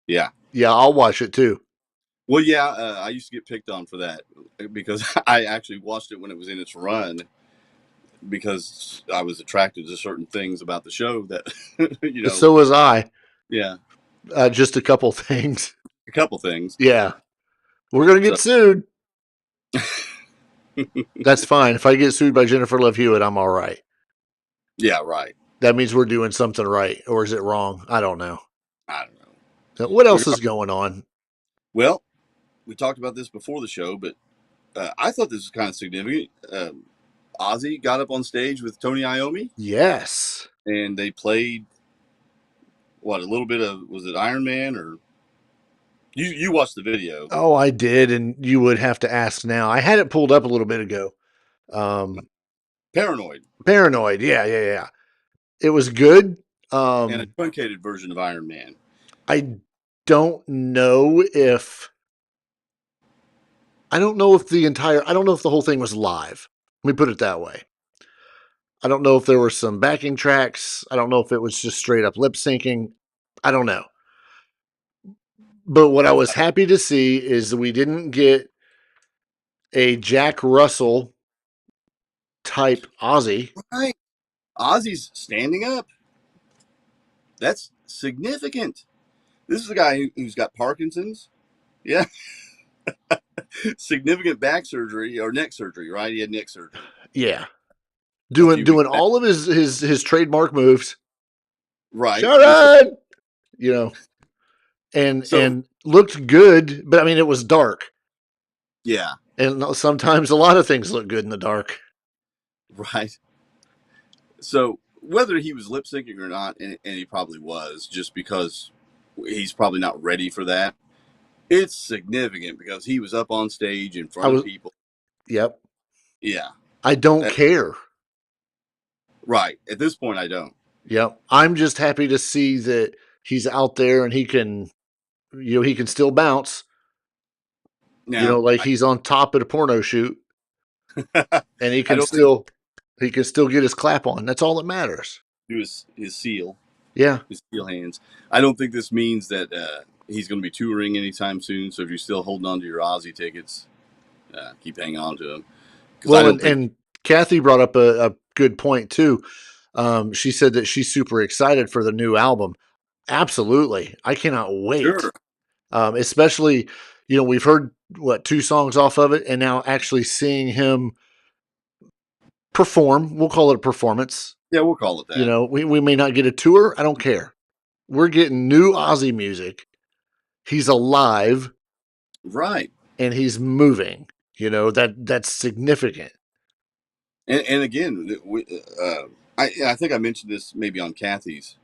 B: yeah.
A: Yeah, I'll watch it too.
B: Well, yeah, I used to get picked on for that because I actually watched it when it was in its run because I was attracted to certain things about the show that,
A: So was I.
B: yeah,
A: Just a couple things.
B: a couple things.
A: Yeah. We're going to
B: So,
A: get sued. That's fine. If I get sued by Jennifer Love Hewitt, I'm all right.
B: yeah, right.
A: That means we're doing something right. Or is it wrong? I don't know.
B: I don't know.
A: So what else is
B: Regard-
A: going on?
B: well, we talked about this before the show, but I thought this was kind of significant. Ozzy got up on stage with Tony Iommi,
A: Yes.
B: and they played what, a little bit of, was it Iron Man, or you watched the video?
A: Oh, I did, and you would have to ask now. I had it pulled up a little bit ago. Um,
B: Paranoid,
A: Paranoid, yeah. It was good.
B: and a truncated version of Iron Man.
A: I don't know if I don't know if I don't know if the whole thing was live. Let me put it that way. I don't know if there were some backing tracks. I don't know if it was just straight up lip syncing. I don't know. But what I was happy to see is we didn't get a Jack Russell type Ozzy.
B: Right, Ozzy's standing up. That's significant. This is a guy who's got Parkinson's. Yeah, significant back surgery or neck surgery, right? He had neck surgery
A: Yeah.
B: a
A: Doing
B: few weeks
A: doing
B: back.
A: all of his trademark moves.
B: Right.
A: Sharon, you know,
B: So
A: and looked good, but I mean it was dark.
B: yeah,
A: And sometimes a lot of things look good in the dark.
B: right. So whether he was lip syncing or not, and he probably was, just because he's probably not ready for that. It's significant because he was up on stage in
A: I
B: front of
A: was
B: people.
A: Yep.
B: Yeah,
A: I don't
B: that,
A: care.
B: right. At this point, I don't.
A: Yep. I'm just happy to see that he's out there and he can still bounce,
B: Now,
A: like he's on top at a porno shoot and
B: I don't think
A: he can still get his clap on. That's all that matters.
B: he was his seal,
A: Yeah.
B: his seal hands. I don't think this means that he's going to be touring anytime soon. So if you're still holding on to your Aussie tickets, keep hanging on to them, because I
A: Well,
B: don't think.
A: and Kathy brought up a good point too. She said that she's super excited for the new album. Absolutely. I cannot wait.
B: Sure.
A: Especially, we've heard what two songs off of it, and now actually seeing him perform. We'll call it a performance.
B: Yeah, we'll call it that.
A: We may not get a tour. I don't care. We're getting new Ozzy music. He's alive
B: Right.
A: and he's moving. That's significant.
B: And again, I think I mentioned this maybe on Kathy's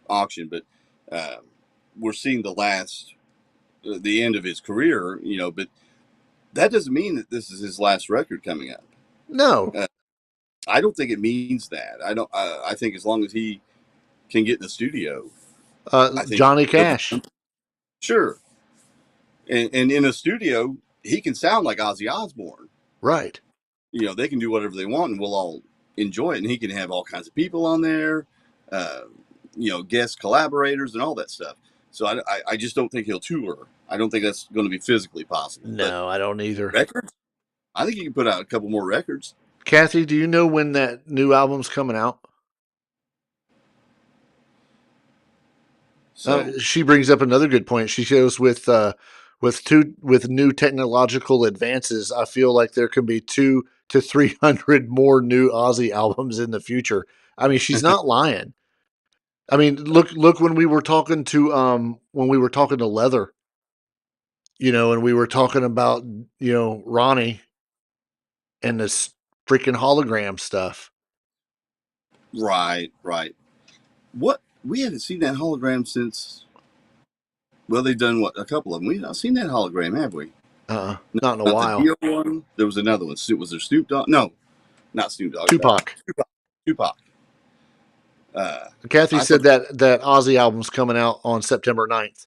B: auction, but uh, we're seeing the end of his career, but that doesn't mean that this is his last record coming up.
A: No,
B: Uh, I don't think it means that. I don't. I think as long as he can get in the studio, I think
A: Johnny
B: he'll be
A: Cash.
B: sure. And in a studio, he can sound like Ozzy Osbourne.
A: Right.
B: They can do whatever they want, and we'll all enjoy it. And he can have all kinds of people on there, uh, guest collaborators and all that stuff. So I just don't think he'll tour. I don't think that's going to be physically possible. But
A: No, I don't either.
B: records, I think he can put out a couple more records.
A: Kathy, do you know when that new album's coming out?
B: So
A: She brings up another good point. She shows with new technological advances, I feel like there can be 200 to 300 more new Ozzy albums in the future. I mean, she's not lying. I mean, look when we were talking to Leather, and we were talking about Ronnie and this freaking hologram stuff.
B: right. What, we haven't seen that hologram since. Well, they've done what, a couple of them. We've not seen that hologram, have we? No,
A: Not in a
B: not the
A: while.
B: Dio one. There was another one. Was there Snoop Dogg? No, not Snoop Dogg.
A: Tupac.
B: Tupac. Uh,
A: Kathy
B: I thought.
A: said that Ozzy album's coming out on September 9th,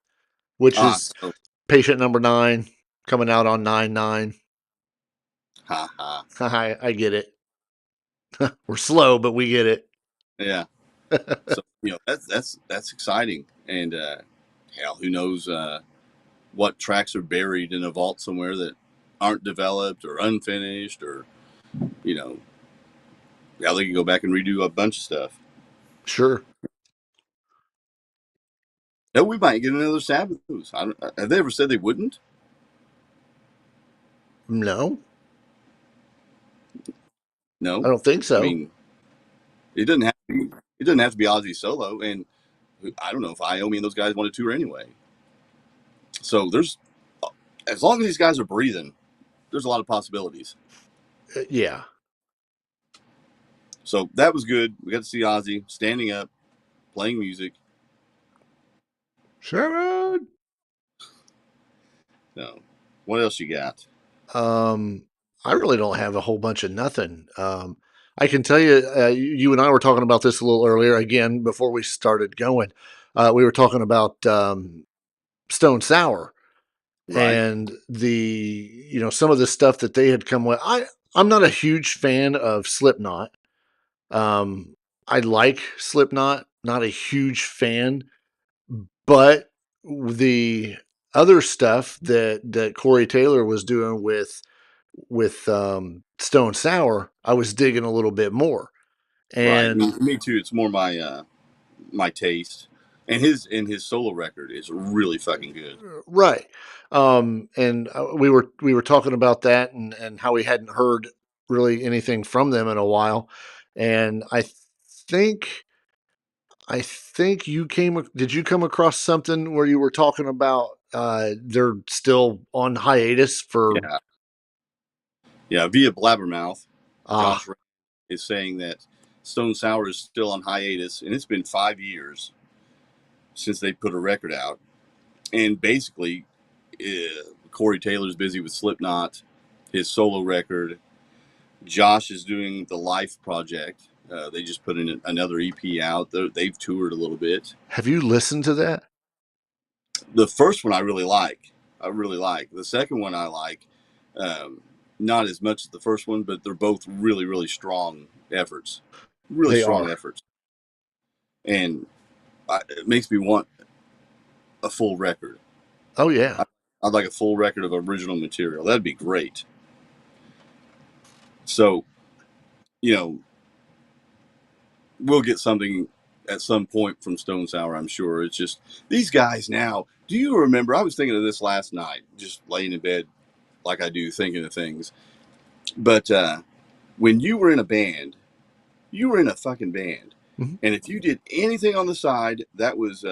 A: which is
B: So
A: patient number 9 coming out on 9/9.
B: ha ha.
A: I get it. We're slow, but we get it.
B: Yeah. So that's exciting, and hell, who knows what tracks are buried in a vault somewhere that aren't developed or unfinished, or you know, yeah, they can go back and redo a bunch of stuff.
A: Sure.
B: No, we might get another Sabbath. Have they ever said they wouldn't?
A: No, I
B: No.
A: don't think
B: I
A: so.
B: mean, it doesn't have to be. It doesn't have to be Ozzy solo, and I don't know if Iommi and those guys want to tour anyway. So there's, as long as these guys are breathing, there's a lot of possibilities.
A: Yeah.
B: So that was good. We got to see Ozzy standing up, playing music.
A: Sharon.
B: No. What else you got?
A: Um, I really don't have a whole bunch of nothing. I can tell you, you and I were talking about this a little earlier. Again, before we started going, we were talking about Stone Sour
B: Right.
A: and some of the stuff that they had come with. I'm not a huge fan of Slipknot. Um, I like Slipknot, not a huge fan, but the other stuff that Corey Taylor was doing with Stone Sour, I was digging a little bit more.
B: Right.
A: And
B: Me too. It's more my taste. And his solo record is really fucking good.
A: right, and we were talking about that and how we hadn't heard really anything from them in a while, and think I think you did you come across something where you were talking about they're still on hiatus for
B: Yeah. Yeah. Via Blabbermouth,
A: ah
B: Josh is saying that Stone Sour is still on hiatus, and it's been 5 years since they put a record out. And basically, Corey Taylor's busy with Slipknot, his solo record. Josh is doing the Life project. They just put in another EP out. They've toured a little bit.
A: have you listened to that?
B: The first one I really like. I really like. The second one I like. Um, Not as much as the first one, but they're both really, really strong efforts. Really
A: They
B: strong
A: are.
B: efforts. And it makes me want a full record.
A: Oh yeah.
B: I'd like a full record of original material. That'd be great. So, you know, we'll get something at some point from Stone Sour, I'm sure. It's just these guys now. Do you remember? I was thinking of this last night, just laying in bed like I do, thinking of things. But when you were in a band, you were in a fucking band.
A: Mhm.
B: And if you did anything on the side, that was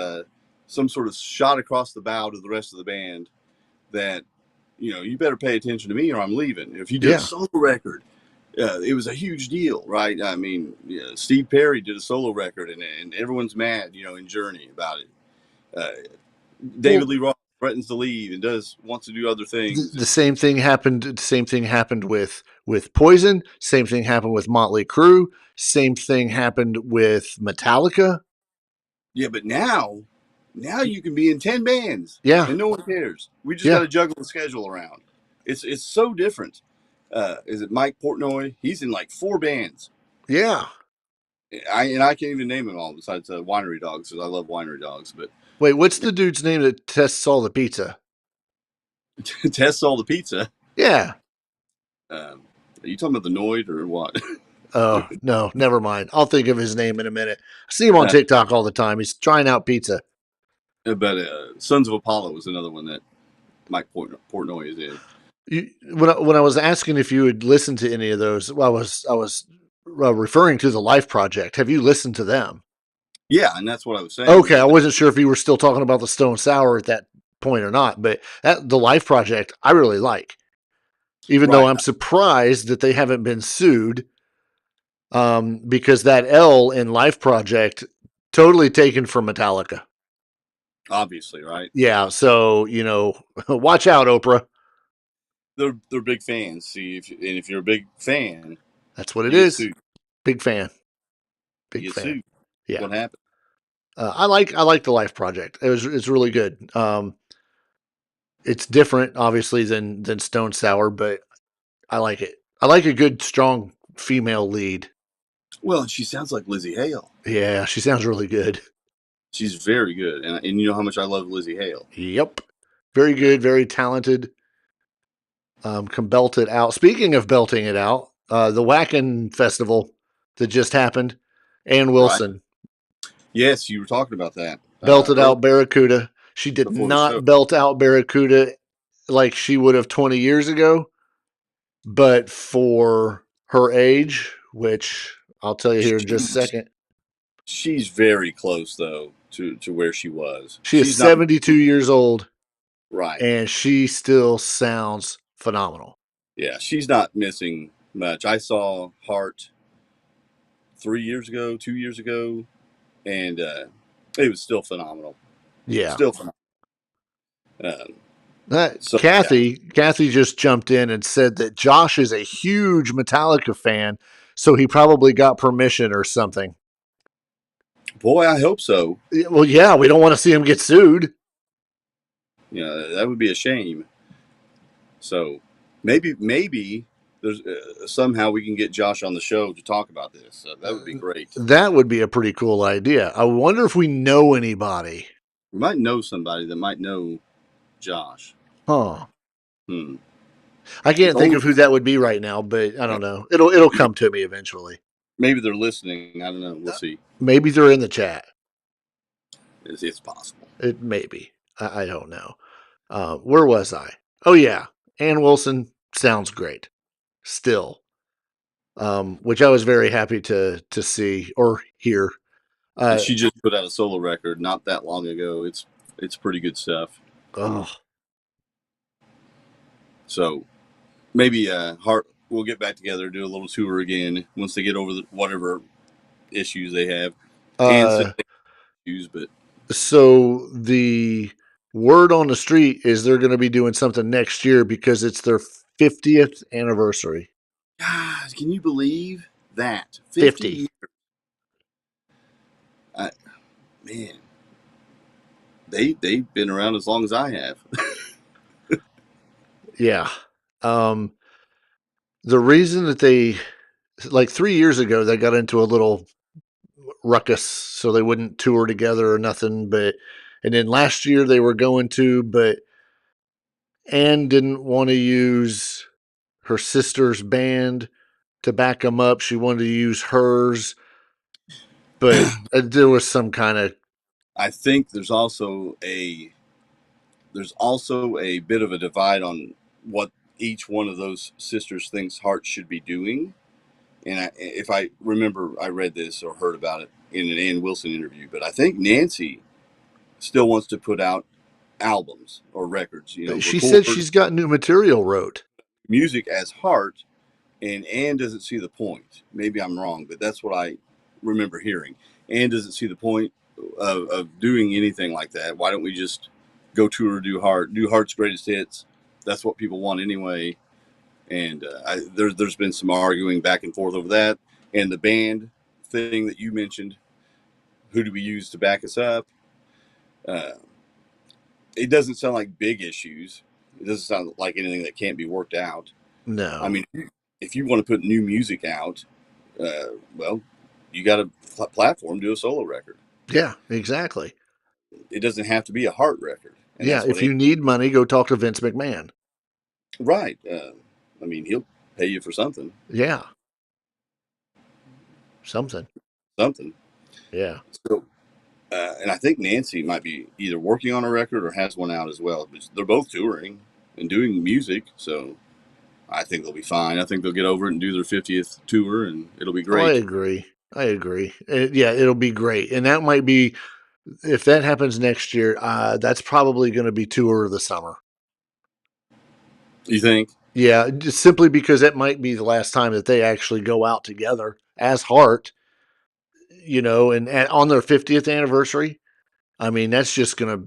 B: some sort of shot across the bow to the rest of the band that, you better pay attention to me or I'm leaving. If you did a
A: Yeah.
B: solo record, it was a huge deal, right? I mean, Steve Perry did a solo record, and everyone's mad, in Journey about it. David
A: Well,
B: Lee Roth threatens to leave and wants to do other things,
A: the
B: and
A: same thing happened. The same thing happened with Poison. Same thing happened with Motley Crue. Same thing happened with Metallica.
B: yeah. But now you can be in 10 bands,
A: Yeah,
B: and no one cares. We just got
A: yeah,
B: to juggle the schedule around. It's so different. Is it Mike Portnoy? He's in like 4 bands.
A: yeah.
B: I can't even name them all besides Winery Dogs because I love Winery Dogs. But
A: Wait, what's the dude's name that tests all the pizza?
B: tests all the pizza.
A: Yeah.
B: Are you talking about the Noid or what?
A: Oh no, never mind. I'll think of his name in a minute. I see him on TikTok all the time. He's trying out pizza.
B: But Sons of Apollo was another one that Mike Portnoy is in.
A: When I was asking if you had listened to any of those, well, I was referring to the Life Project. Have you listened to them?
B: Yeah, and that's what I was saying.
A: Okay, I wasn't sure if you were still talking about the Stone Sour at that point or not, but the Life Project I really like, even though
B: Right,
A: I'm surprised that they haven't been sued, because that L in Life Project totally taken from Metallica.
B: obviously, right.
A: Yeah, so watch out, Oprah.
B: They're big fans. See, if you're a big fan,
A: That's what it
B: you get
A: is.
B: sued.
A: Big fan.
B: You
A: Big
B: get
A: fan.
B: sued. That's
A: Yeah.
B: what happened.
A: I like the Life Project. It's really good. It's different, obviously, than Stone Sour, but I like it. I like a good, strong female lead.
B: Well, and she sounds like Lizzie Hale.
A: Yeah, she sounds really good.
B: She's very good, and you know how much I love Lizzie Hale.
A: Yep, very
B: Yeah.
A: good, very talented. Can belt it out. Speaking of belting it out, the Wacken Festival that just happened, Ann
B: Right.
A: Wilson
B: Yes, you were talking about that
A: belted
B: earlier
A: out Barracuda. She did
B: before the show.
A: not belt out Barracuda like she would have 20 years ago, but for her age, which I'll tell you here in just a
B: She's
A: second,
B: she's very close though to where she was.
A: she is
B: She's not
A: 72 years old
B: right.
A: and she still sounds phenomenal.
B: Yeah, she's not missing much. I saw Hart 3 years ago, 2 years ago, and it was still phenomenal.
A: Yeah.
B: Still phenomenal. Um, so yeah,
A: Kathy just jumped in and said that Josh is a huge Metallica fan, so he probably got permission or something.
B: boy, I hope so.
A: Well, yeah, we don't want to see him get sued.
B: That would be a shame. So maybe there's somehow we can get Josh on the show to talk about this. That would be great.
A: That would be a pretty cool idea. I wonder if we know anybody.
B: We might know somebody that might know Josh.
A: Huh.
B: Hmm.
A: I
B: If
A: can't think
B: only
A: of who that would be right now, but I don't know. It'll come to me eventually.
B: maybe they're listening. I don't know. We'll
A: Uh,
B: see.
A: Maybe they're in the chat.
B: It's possible.
A: It maybe. I don't know. Where was I? Oh yeah, Ann Wilson sounds great. Still, which I was very happy to see or hear.
B: And
A: Uh,
B: she just put out a solo record not that long ago. It's pretty good stuff.
A: oh,
B: So maybe Hart we'll get back together, do a little tour again once they get over whatever issues they have. And said
A: uh,
B: issues, but
A: so the word on the street is they're going to be doing something next year because it's their 50th anniversary.
B: God, can you believe that? 50
A: 50.
B: years. I, man, they've been around as long as I have.
A: Yeah. Um, the reason that they like 3 years ago they got into a little ruckus so they wouldn't tour together or nothing, but and then last year they were going to, but Anne didn't want to use her sister's band to back them up. She wanted to use hers, but there was some kind of
B: I think there's also a bit of a divide on what each one of those sisters thinks Hart should be doing. And if I remember, I read this or heard about it in an Ann Wilson interview, but I think Nancy still wants to put out albums or records,
A: she said
B: record
A: she's got new material wrote.
B: music as Hart, and Ann doesn't see the point. Maybe I'm wrong, but that's what I remember hearing. Ann doesn't see the point of doing anything like that. Why don't we just go tour, do Hart's greatest hits? That's what people want anyway. And there's been some arguing back and forth over that. And the band thing that you mentioned, who do we use to back us up? Uh, it doesn't sound like big issues. It doesn't sound like anything that can't be worked out. I
A: No.
B: mean, if you want to put new music out, well, you got a platform, do a solo record.
A: Yeah, exactly.
B: It doesn't have to be a Hart record, and
A: Yeah,
B: that's what.
A: if you need money, go talk to Vince McMahon.
B: Right. I mean, he'll pay you for something.
A: Yeah, something.
B: Something.
A: Yeah.
B: So, and I think Nancy might be either working on a record or has one out as well. But they're both touring and doing music, so I think they'll be fine. I think they'll get over it and do their 50th tour, and it'll be
A: Oh, I
B: great.
A: agree. I agree. Yeah, it'll be great, and that might be if that happens next year. That's probably going to be tour of the summer.
B: You think?
A: Yeah, just simply because it might be the last time that they actually go out together as Hart, and on their 50th anniversary. I mean, that's gonna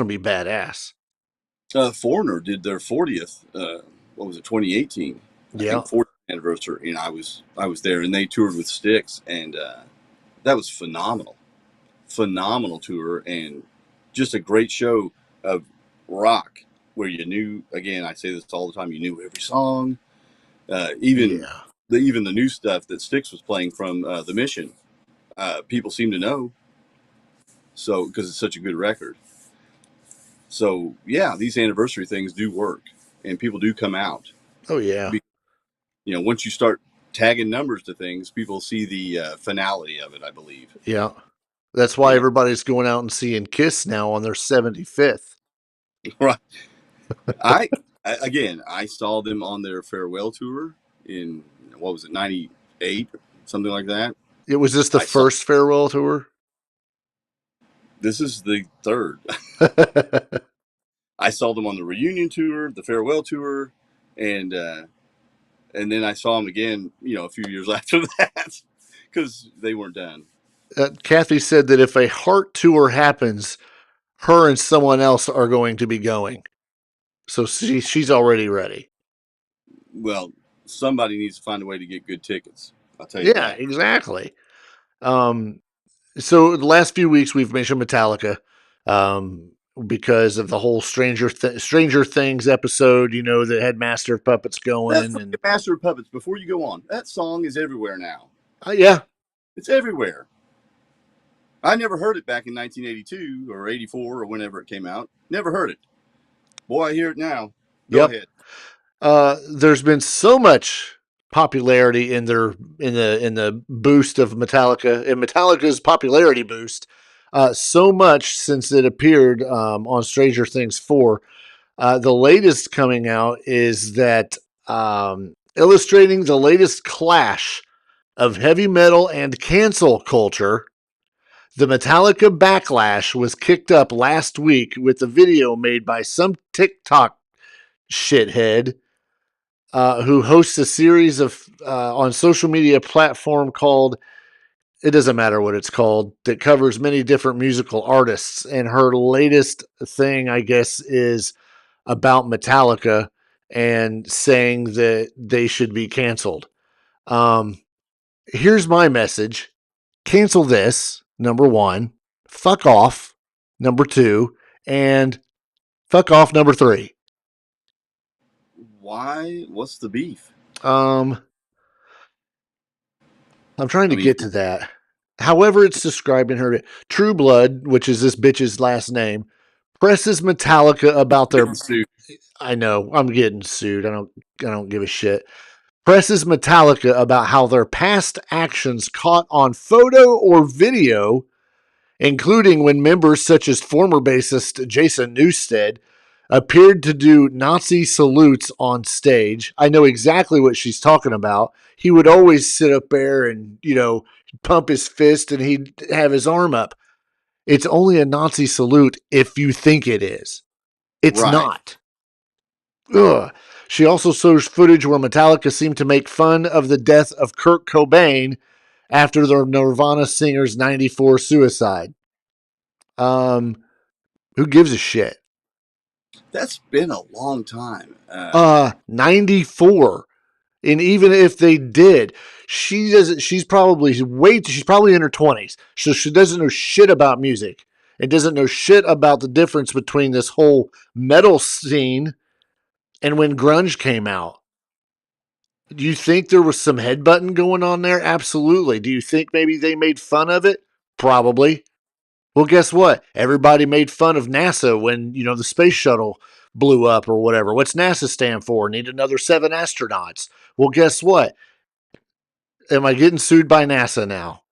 A: be badass.
B: Foreigner did their 40th. What was it? 2018. I
A: Yeah,
B: think 40th anniversary, and I was there, and they toured with Styx, and that was phenomenal, phenomenal tour, and just a great show of rock where you knew. Again, I say this all the time. You knew every song, even
A: yeah,
B: even the new stuff that Styx was playing from the Mission. People seem to know, so because it's such a good record. So yeah, these anniversary things do work, and people do come out.
A: oh yeah,
B: Once you start tagging numbers to things, people see the finality of it. I believe.
A: yeah. That's why
B: And
A: everybody's going out and seeing Kiss now on their 75th.
B: right, I, again, I saw them on their farewell tour in what was it, '98, something like that.
A: It was just the
B: I saw.
A: first farewell tour.
B: This is the third. I saw them on the reunion tour, the farewell tour, and then I saw them again. A few years after that, because they weren't done.
A: Kathy said that if a Heart tour happens, her and someone else are going to be going. So she's already ready.
B: Well, somebody needs to find a way to get good tickets. I'll tell you
A: Yeah,
B: that.
A: exactly. Um, so the last few weeks we've mentioned Metallica, because of the whole Stranger Things episode, that had Master of Puppets
B: That
A: going,
B: freaking
A: and
B: Master of Puppets, before you go on, that song is everywhere now.
A: yeah,
B: It's everywhere. I never heard it back in 1982 or 84 or whenever it came out. Never heard it. Boy, I hear it now. Go
A: yep.
B: ahead.
A: There's been so much popularity in the boost of Metallica and Metallica's popularity boost, so much since it appeared on Stranger Things 4. The latest coming out is that, illustrating the latest clash of heavy metal and cancel culture, the Metallica backlash was kicked up last week with a video made by some TikTok shithead, who hosts a series of on social media platform called, it doesn't matter what it's called, that covers many different musical artists. And her latest thing, I guess, is about Metallica and saying that they should be canceled. Um, Here's my message: cancel this, number one, fuck off, number two, and fuck off, number three.
B: Why? What's the beef?
A: Um, I'm trying
B: I
A: to
B: mean,
A: get to that. However, it's described in her True Blood, which is this bitch's last name, presses Metallica about their. I know I'm getting sued. I don't give a shit. Presses Metallica about how their past actions caught on photo or video, including when members such as former bassist Jason Newsted appeared to do Nazi salutes on stage. I know exactly what she's talking about. He would always sit up there and, pump his fist and he'd have his arm up. It's only a Nazi salute if you think it is. It's
B: right.
A: not. Ugh. She also shows footage where Metallica seemed to make fun of the death of Kurt Cobain after the Nirvana singer's 94 suicide. Um, who gives a shit?
B: That's been a long time.
A: 94. And even if they did, she doesn't. She's probably in her 20s, so she doesn't know shit about music and doesn't know shit about the difference between this whole metal scene and when grunge came out. Do you think there was some headbutting going on there? Absolutely. Do you think maybe they made fun of it? Probably. Well, guess what? Everybody made fun of NASA when, the space shuttle blew up or whatever. What's NASA stand for? Need another 7 astronauts. Well, guess what? Am I getting sued by NASA now?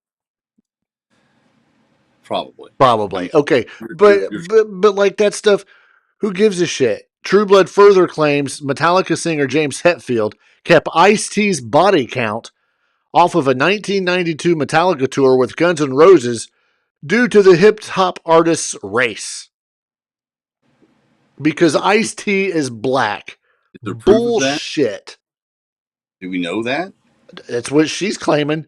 B: Probably. I mean,
A: Probably. Okay. But,
B: you're
A: but like that stuff, who gives a shit? True Blood further claims Metallica singer James Hetfield kept Ice-T's body count off of a 1992 Metallica tour with Guns N' Roses due to the hip hop artist's race. Because Ice-T is black.
B: is there proof of that?
A: Bullshit.
B: Do we know that?
A: That's what she's claiming.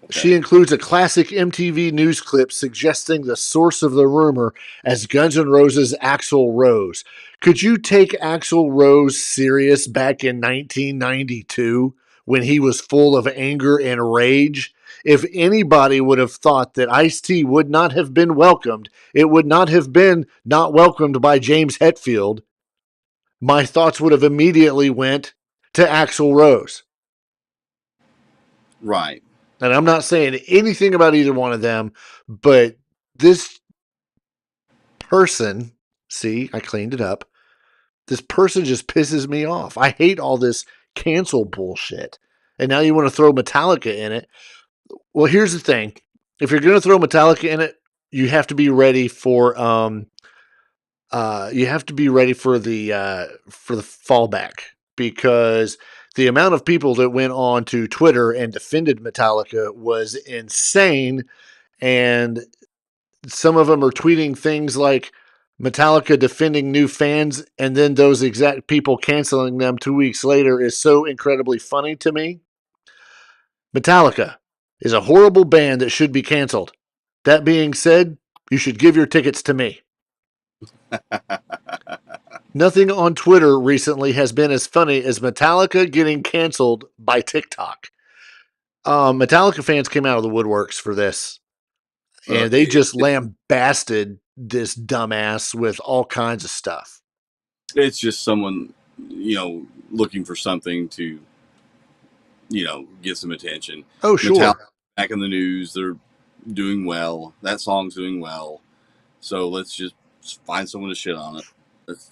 A: She
B: Okay.
A: includes a classic MTV news clip suggesting the source of the rumor as Guns N' Roses' Axl Rose. Could you take Axl Rose serious back in 1992 when he was full of anger and rage? If anybody would have thought that Ice-T would not have been welcomed, it would not have been not welcomed by James Hetfield. My thoughts would have immediately went to Axl Rose.
B: Right.
A: And I'm not saying anything about either one of them, but this person, see, I cleaned it up. This person just pisses me off. I hate all this cancel bullshit. And now you want to throw Metallica in it. Well, here's the thing. If you're going to throw Metallica in it, you have to be ready for the fallback, because the amount of people that went on to Twitter and defended Metallica was insane. And some of them are tweeting things like Metallica defending new fans, and then those exact people canceling them 2 weeks later is so incredibly funny to me. Metallica is a horrible band that should be canceled. That being said, You should give your tickets to me. Nothing on Twitter recently has been as funny as Metallica getting canceled by TikTok. Metallica fans came out of the woodworks for this, and they just lambasted this dumbass with all kinds of stuff.
B: It's just someone, looking for something to, get some attention.
A: Oh,
B: Metallica
A: sure.
B: back in the news. They're doing well. That song's doing well. So let's just find someone to shit on it. That's,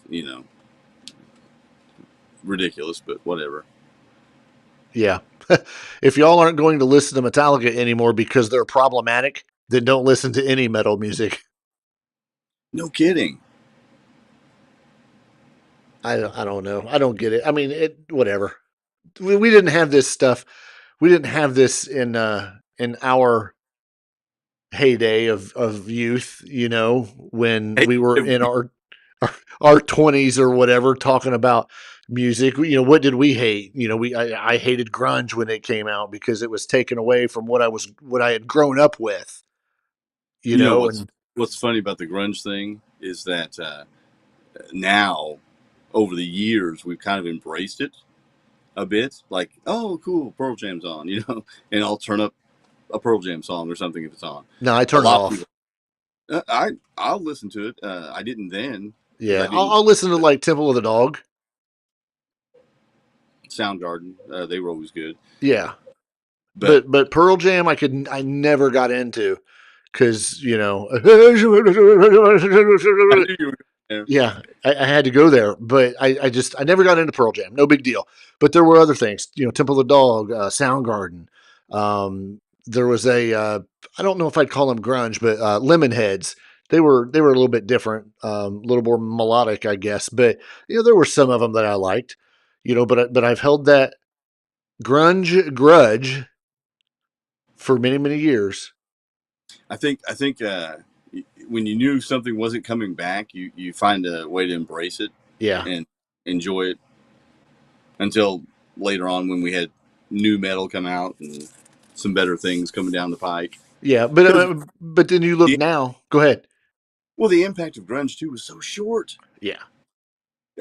B: ridiculous, but whatever.
A: Yeah. If y'all aren't going to listen to Metallica anymore because they're problematic, then don't listen to any metal music.
B: No kidding.
A: I don't know. I don't get it. I mean, whatever. We didn't have this stuff. We didn't have this in our heyday of youth, when
B: Hey,
A: we were in our 20s or whatever, talking about music. What did we hate? I hated grunge when it came out because it was taken away from what I had grown up with.
B: what's
A: And
B: what's funny about the grunge thing is that now, over the years, we've kind of embraced it a bit. Like, oh, cool, Pearl Jam's on, and I'll turn up a Pearl Jam song or something if it's on.
A: no, I
B: A
A: turn it
B: lot of people,
A: off.
B: I'll listen to it. I didn't then because
A: Yeah,
B: I didn't.
A: I'll listen to like Temple of the Dog.
B: Soundgarden, they were always good,
A: Yeah,
B: but
A: but Pearl Jam, I never got into because
B: I knew you were there.
A: yeah, I had to go there, but I never got into Pearl Jam. No big deal. But there were other things, Temple of the Dog, Soundgarden. There was I don't know if I'd call them grunge, but Lemonheads. They were a little bit different, a little more melodic, I guess. But there were some of them that I liked, but I've held that grunge grudge for many many years.
B: I think when you knew something wasn't coming back, you find a way to embrace it
A: Yeah,
B: and enjoy it until later on when we had new metal come out and some better things coming down the pike.
A: yeah.
B: Because
A: But then you look
B: the
A: now. Go ahead.
B: the impact of grunge too was so short.
A: Yeah,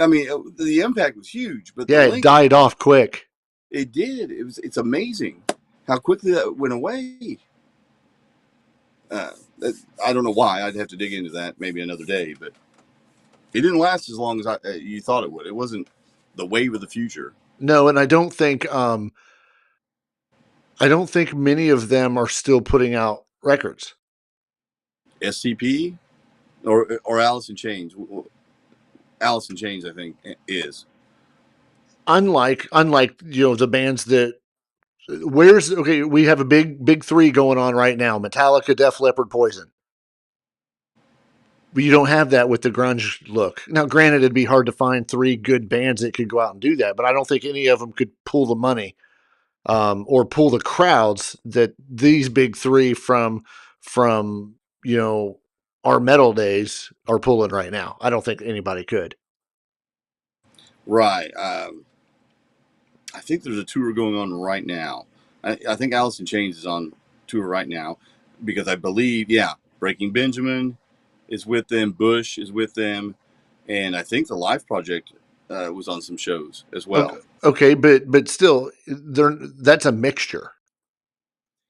B: I mean, the impact was huge, but the
A: yeah. It
B: length
A: died off quick.
B: it did. It's amazing how quickly that went away. Uh, I don't know why. I'd have to dig into that maybe another day, but it didn't last as long as you thought it would. It wasn't the wave of the future.
A: No, and I don't think many of them are still putting out records.
B: SCP or Alice in Chains. Alice in Chains, I think, is
A: Unlike the bands that where's okay, we have a big three going on right now: Metallica, Def Leppard, Poison. But you don't have that with the grunge look. Now, granted, it'd be hard to find three good bands that could go out and do that, but I don't think any of them could pull the money or pull the crowds that these big three from our metal days are pulling right now. I don't think anybody could.
B: right. I think there's a tour going on right now. I think Alice in Chains is on tour right now because I believe, yeah, Breaking Benjamin is with them, Bush is with them, and I think the Life Project was on some shows as
A: Okay,
B: well.
A: okay, but still, that's a mixture.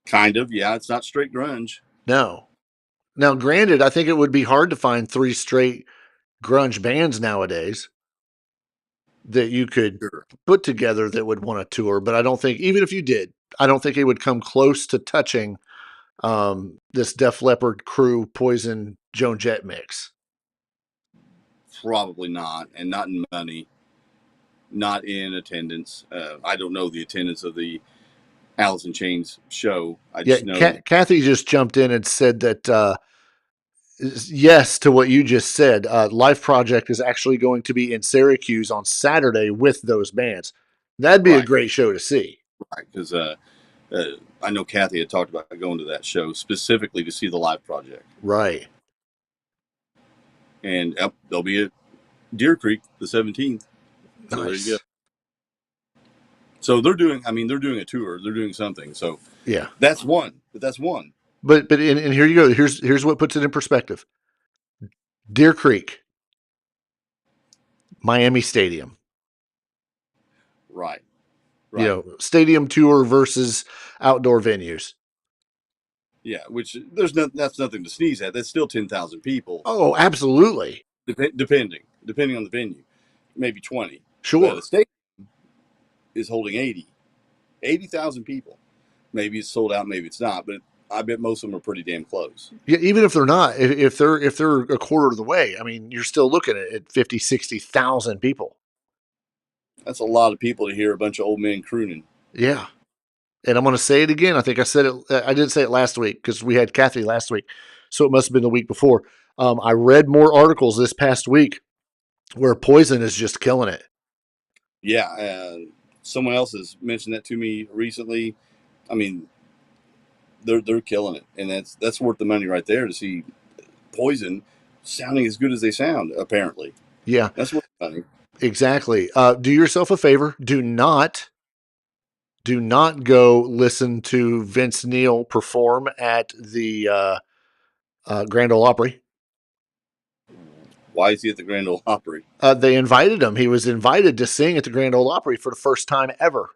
B: Kind of, yeah. It's not straight grunge.
A: No. Now, granted, I think it would be hard to find three straight grunge bands nowadays that you could
B: Sure.
A: put together that would want to tour. But I don't think, even if you did, I don't think it would come close to touching this Def Leppard crew Poison Joan Jett mix.
B: Probably not, and not in money, not in attendance. I don't know the attendance of the Alice in Chains show. I
A: Yeah,
B: just know,
A: Kathy just jumped in and said that yes to what you just said. Life Project is actually going to be in Syracuse on Saturday with those bands. That'd be a
B: right,
A: great show to see.
B: right, because uh, I know Kathy had talked about going to that show specifically to see the Live Project,
A: Right.
B: and there'll be a Deer Creek the 17th. So there you go.
A: Nice.
B: So they're doing. I mean, they're doing a tour. They're doing something. So
A: Yeah.
B: that's one. But that's one.
A: But and here you go. Here's what puts it in perspective. Deer Creek, Miami Stadium.
B: Right.
A: You
B: Right.
A: know, stadium tour versus outdoor venues.
B: Yeah. Which that's nothing to sneeze at. That's still 10,000 people.
A: Oh, absolutely.
B: Depending on the venue, maybe 20, but a
A: Sure.
B: state is holding 80,000 people. Maybe it's sold out, maybe it's not, but I bet most of them are pretty damn close.
A: Yeah, even if they're not, if they're a quarter of the way, I mean, you're still looking at 50, 60,000 people.
B: That's a lot of people to hear a bunch of old men crooning.
A: Yeah. And I'm going to say it again. I think I said it. I did say it last week because we had Kathy last week. So it must have been the week before. I read more articles this past week where Poison is just killing it.
B: Yeah, someone else has mentioned that to me recently. I mean, they're killing it, and that's worth the money right there to see Poison sounding as good as they sound. Apparently,
A: Yeah,
B: that's worth the money.
A: exactly. Do yourself a favor. Do not go listen to Vince Neil perform at the Grand Ole Opry.
B: Why is he at the Grand Ole Opry?
A: They invited him. He was invited to sing at the Grand Ole Opry for the first time ever.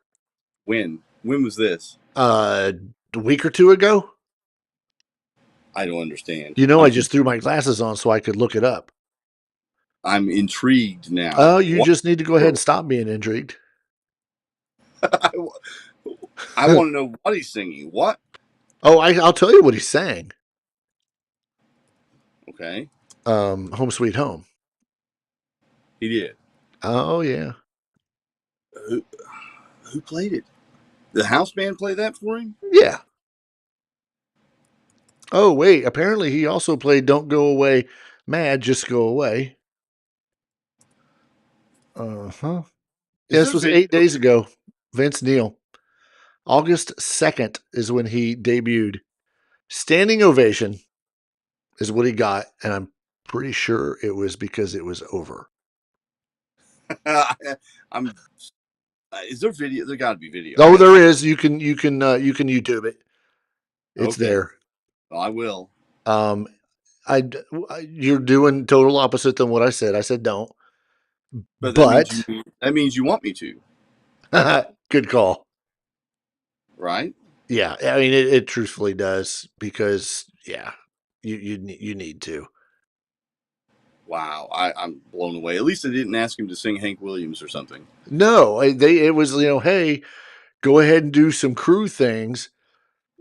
B: When was this?
A: Uh, a week or two ago.
B: I don't understand.
A: You know, I just threw my glasses on so I could look it up.
B: I'm intrigued now.
A: Oh, you
B: What?
A: just need to go ahead and stop being intrigued.
B: I want to know what he's singing. What?
A: Oh, I'll tell you what he's saying.
B: Okay,
A: Home Sweet Home.
B: he did.
A: Oh yeah,
B: Who, who played it? The house band played that for him?
A: yeah. Oh wait, apparently he also played "Don't Go Away, Mad, Just Go Away." Huh.
B: Is
A: This
B: there
A: was
B: video?
A: 8 days ago. Vince Neil. August 2nd is when he debuted. Standing ovation is what he got, and I'm pretty sure it was because it was over.
B: I'm. Is there video? There got to be video. I
A: Oh,
B: got to
A: there
B: check.
A: is. You can YouTube it. It's
B: Okay,
A: there.
B: well, I will.
A: Um, you're doing total opposite than what I said. I said don't,
B: But
A: but
B: that means you want me to,
A: good call.
B: right?
A: Yeah, I mean it truthfully does because yeah, you need to.
B: Wow, I'm blown away. At least I didn't ask him to sing Hank Williams or something.
A: No, it was hey, go ahead and do some crew things,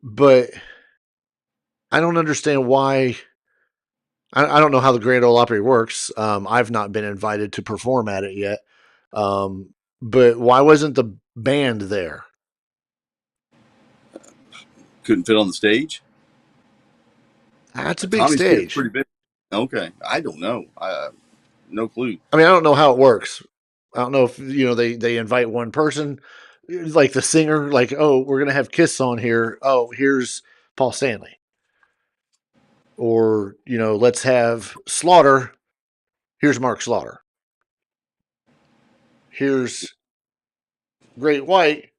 A: but I don't understand why. I don't know how the Grand Ole Opry works. I've not been invited to perform at it yet. But why wasn't the band there?
B: Couldn't fit on the stage.
A: That's a big
B: Tommy's kid's
A: stage.
B: pretty big. Okay, I don't know. No clue.
A: I mean, I don't know how it works. I don't know if they invite one person, like the singer, like oh we're gonna have Kiss on here. Oh here's Paul Stanley, or let's have Slaughter. Here's Mark Slaughter. Here's Great White,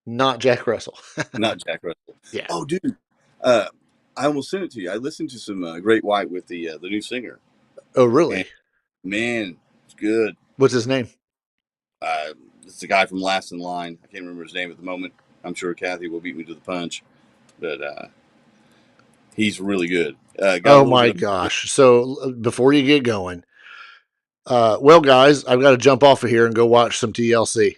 A: not Jack Russell.
B: Not Jack Russell.
A: Yeah.
B: Oh, dude. Uh, I almost sent it to you. I listened to some Great White with the new singer,
A: Oh
B: and
A: really?
B: man, it's good.
A: What's his name?
B: It's the guy from Last in Line. I can't remember his name at the moment. I'm sure Kathy will beat me to the punch, but he's really good. Got a
A: Oh
B: little
A: my
B: bit of.
A: gosh! So before you get going, well, guys, I've got to jump off of here and go watch some TLC.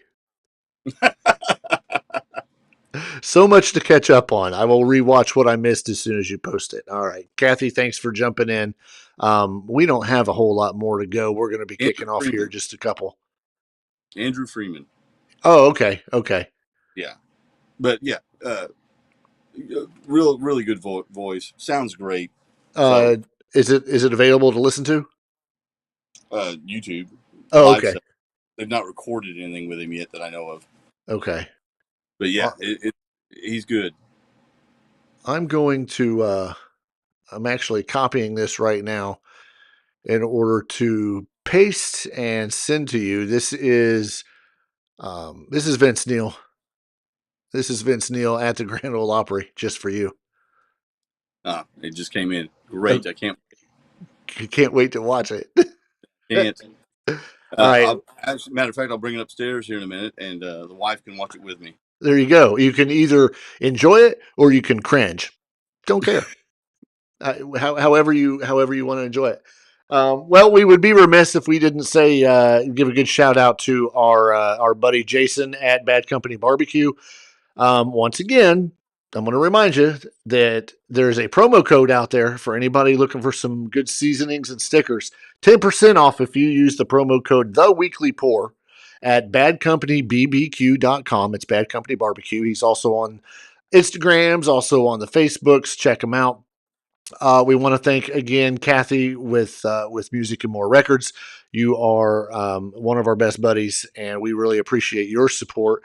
A: So much to catch up on. I will rewatch what I missed as soon as you post it. All right, Kathy, thanks for jumping in. We don't have a whole lot more to go. We're going to be
B: Andrew
A: kicking off here
B: Freeman.
A: just a couple.
B: Andrew Freeman.
A: Oh, okay, okay.
B: Yeah, but yeah, really good voice. Sounds great.
A: Uh,
B: So
A: is it available to listen to?
B: YouTube
A: Oh,
B: live
A: okay,
B: stuff. They've not recorded anything with him yet that I know of.
A: okay.
B: But yeah,
A: Uh,
B: he's good.
A: I'm going to. I'm actually copying this right now in order to paste and send to you. This is Vince Neil. This is Vince Neil at the Grand Ole Opry, just for you.
B: It just came in.
A: Uh,
B: Great. I
A: can't wait to watch it.
B: can't.
A: All right,
B: Matter of fact, I'll bring it upstairs here in a minute, and the wife can watch it with me.
A: there you go. You can either enjoy it or you can cringe. Don't care. However you want to enjoy it. Well, we would be remiss if we didn't say give a good shout out to our buddy Jason at Bad Company Barbecue. Once again, I'm going to remind you that there's a promo code out there for anybody looking for some good seasonings and stickers. 10% off if you use the promo code The Weekly Pour at badcompanybbq.com. It's Bad Company Barbecue. He's also on Instagrams, also on the Facebooks. Check him out. We want to thank again Kathy with Music and More Records. You are one of our best buddies, and we really appreciate your support.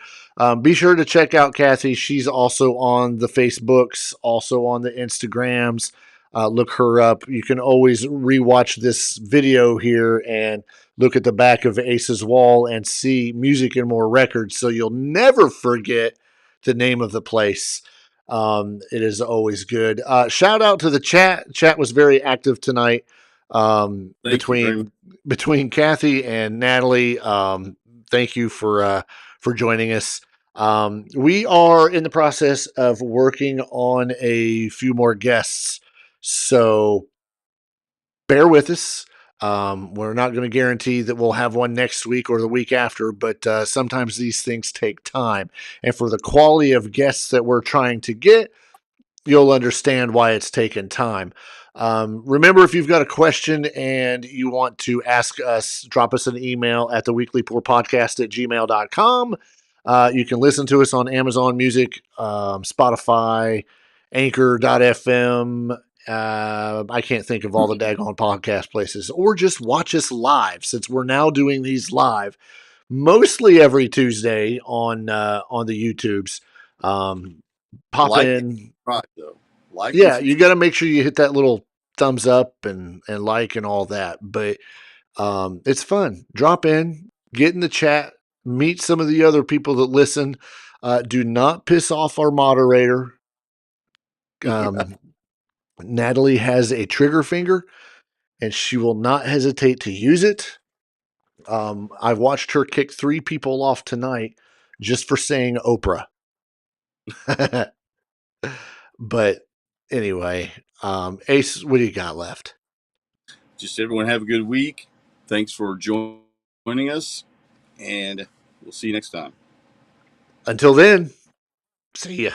A: Be sure to check out Kathy. She's also on the Facebooks, also on the Instagrams. Look her up. You can always rewatch this video here and look at the back of Ace's wall and see Music and More Records, so you'll never forget the name of the place. It is always good. Shout out to the chat. Chat was very active tonight.
B: Thank you very much.
A: Between Kathy and Natalie. Thank you for joining us. We are in the process of working on a few more guests, so bear with us. We're not going to guarantee that we'll have one next week or the week after, but sometimes these things take time. And for the quality of guests that we're trying to get, you'll understand why it's taken time. Remember, if you've got a question and you want to ask us, drop us an email at theweeklypourpodcast@gmail.com. You can listen to us on Amazon Music, Spotify, Anchor.fm. I can't think of all the daggone podcast places, or just watch us live, since we're now doing these live mostly every Tuesday on the YouTubes. Pop
B: Like,
A: in.
B: right though. Like and
A: Yeah, you
B: subscribe.
A: got to make sure you hit that little thumbs up and like and all that. But it's fun. Drop in, get in the chat, meet some of the other people that listen. Do not piss off our moderator. Um, Natalie has a trigger finger, and she will not hesitate to use it. I've watched her kick 3 people off tonight just for saying Oprah. But anyway, Ace, what do you got left?
B: Just everyone have a good week. Thanks for joining us, and we'll see you next time.
A: Until then, see ya.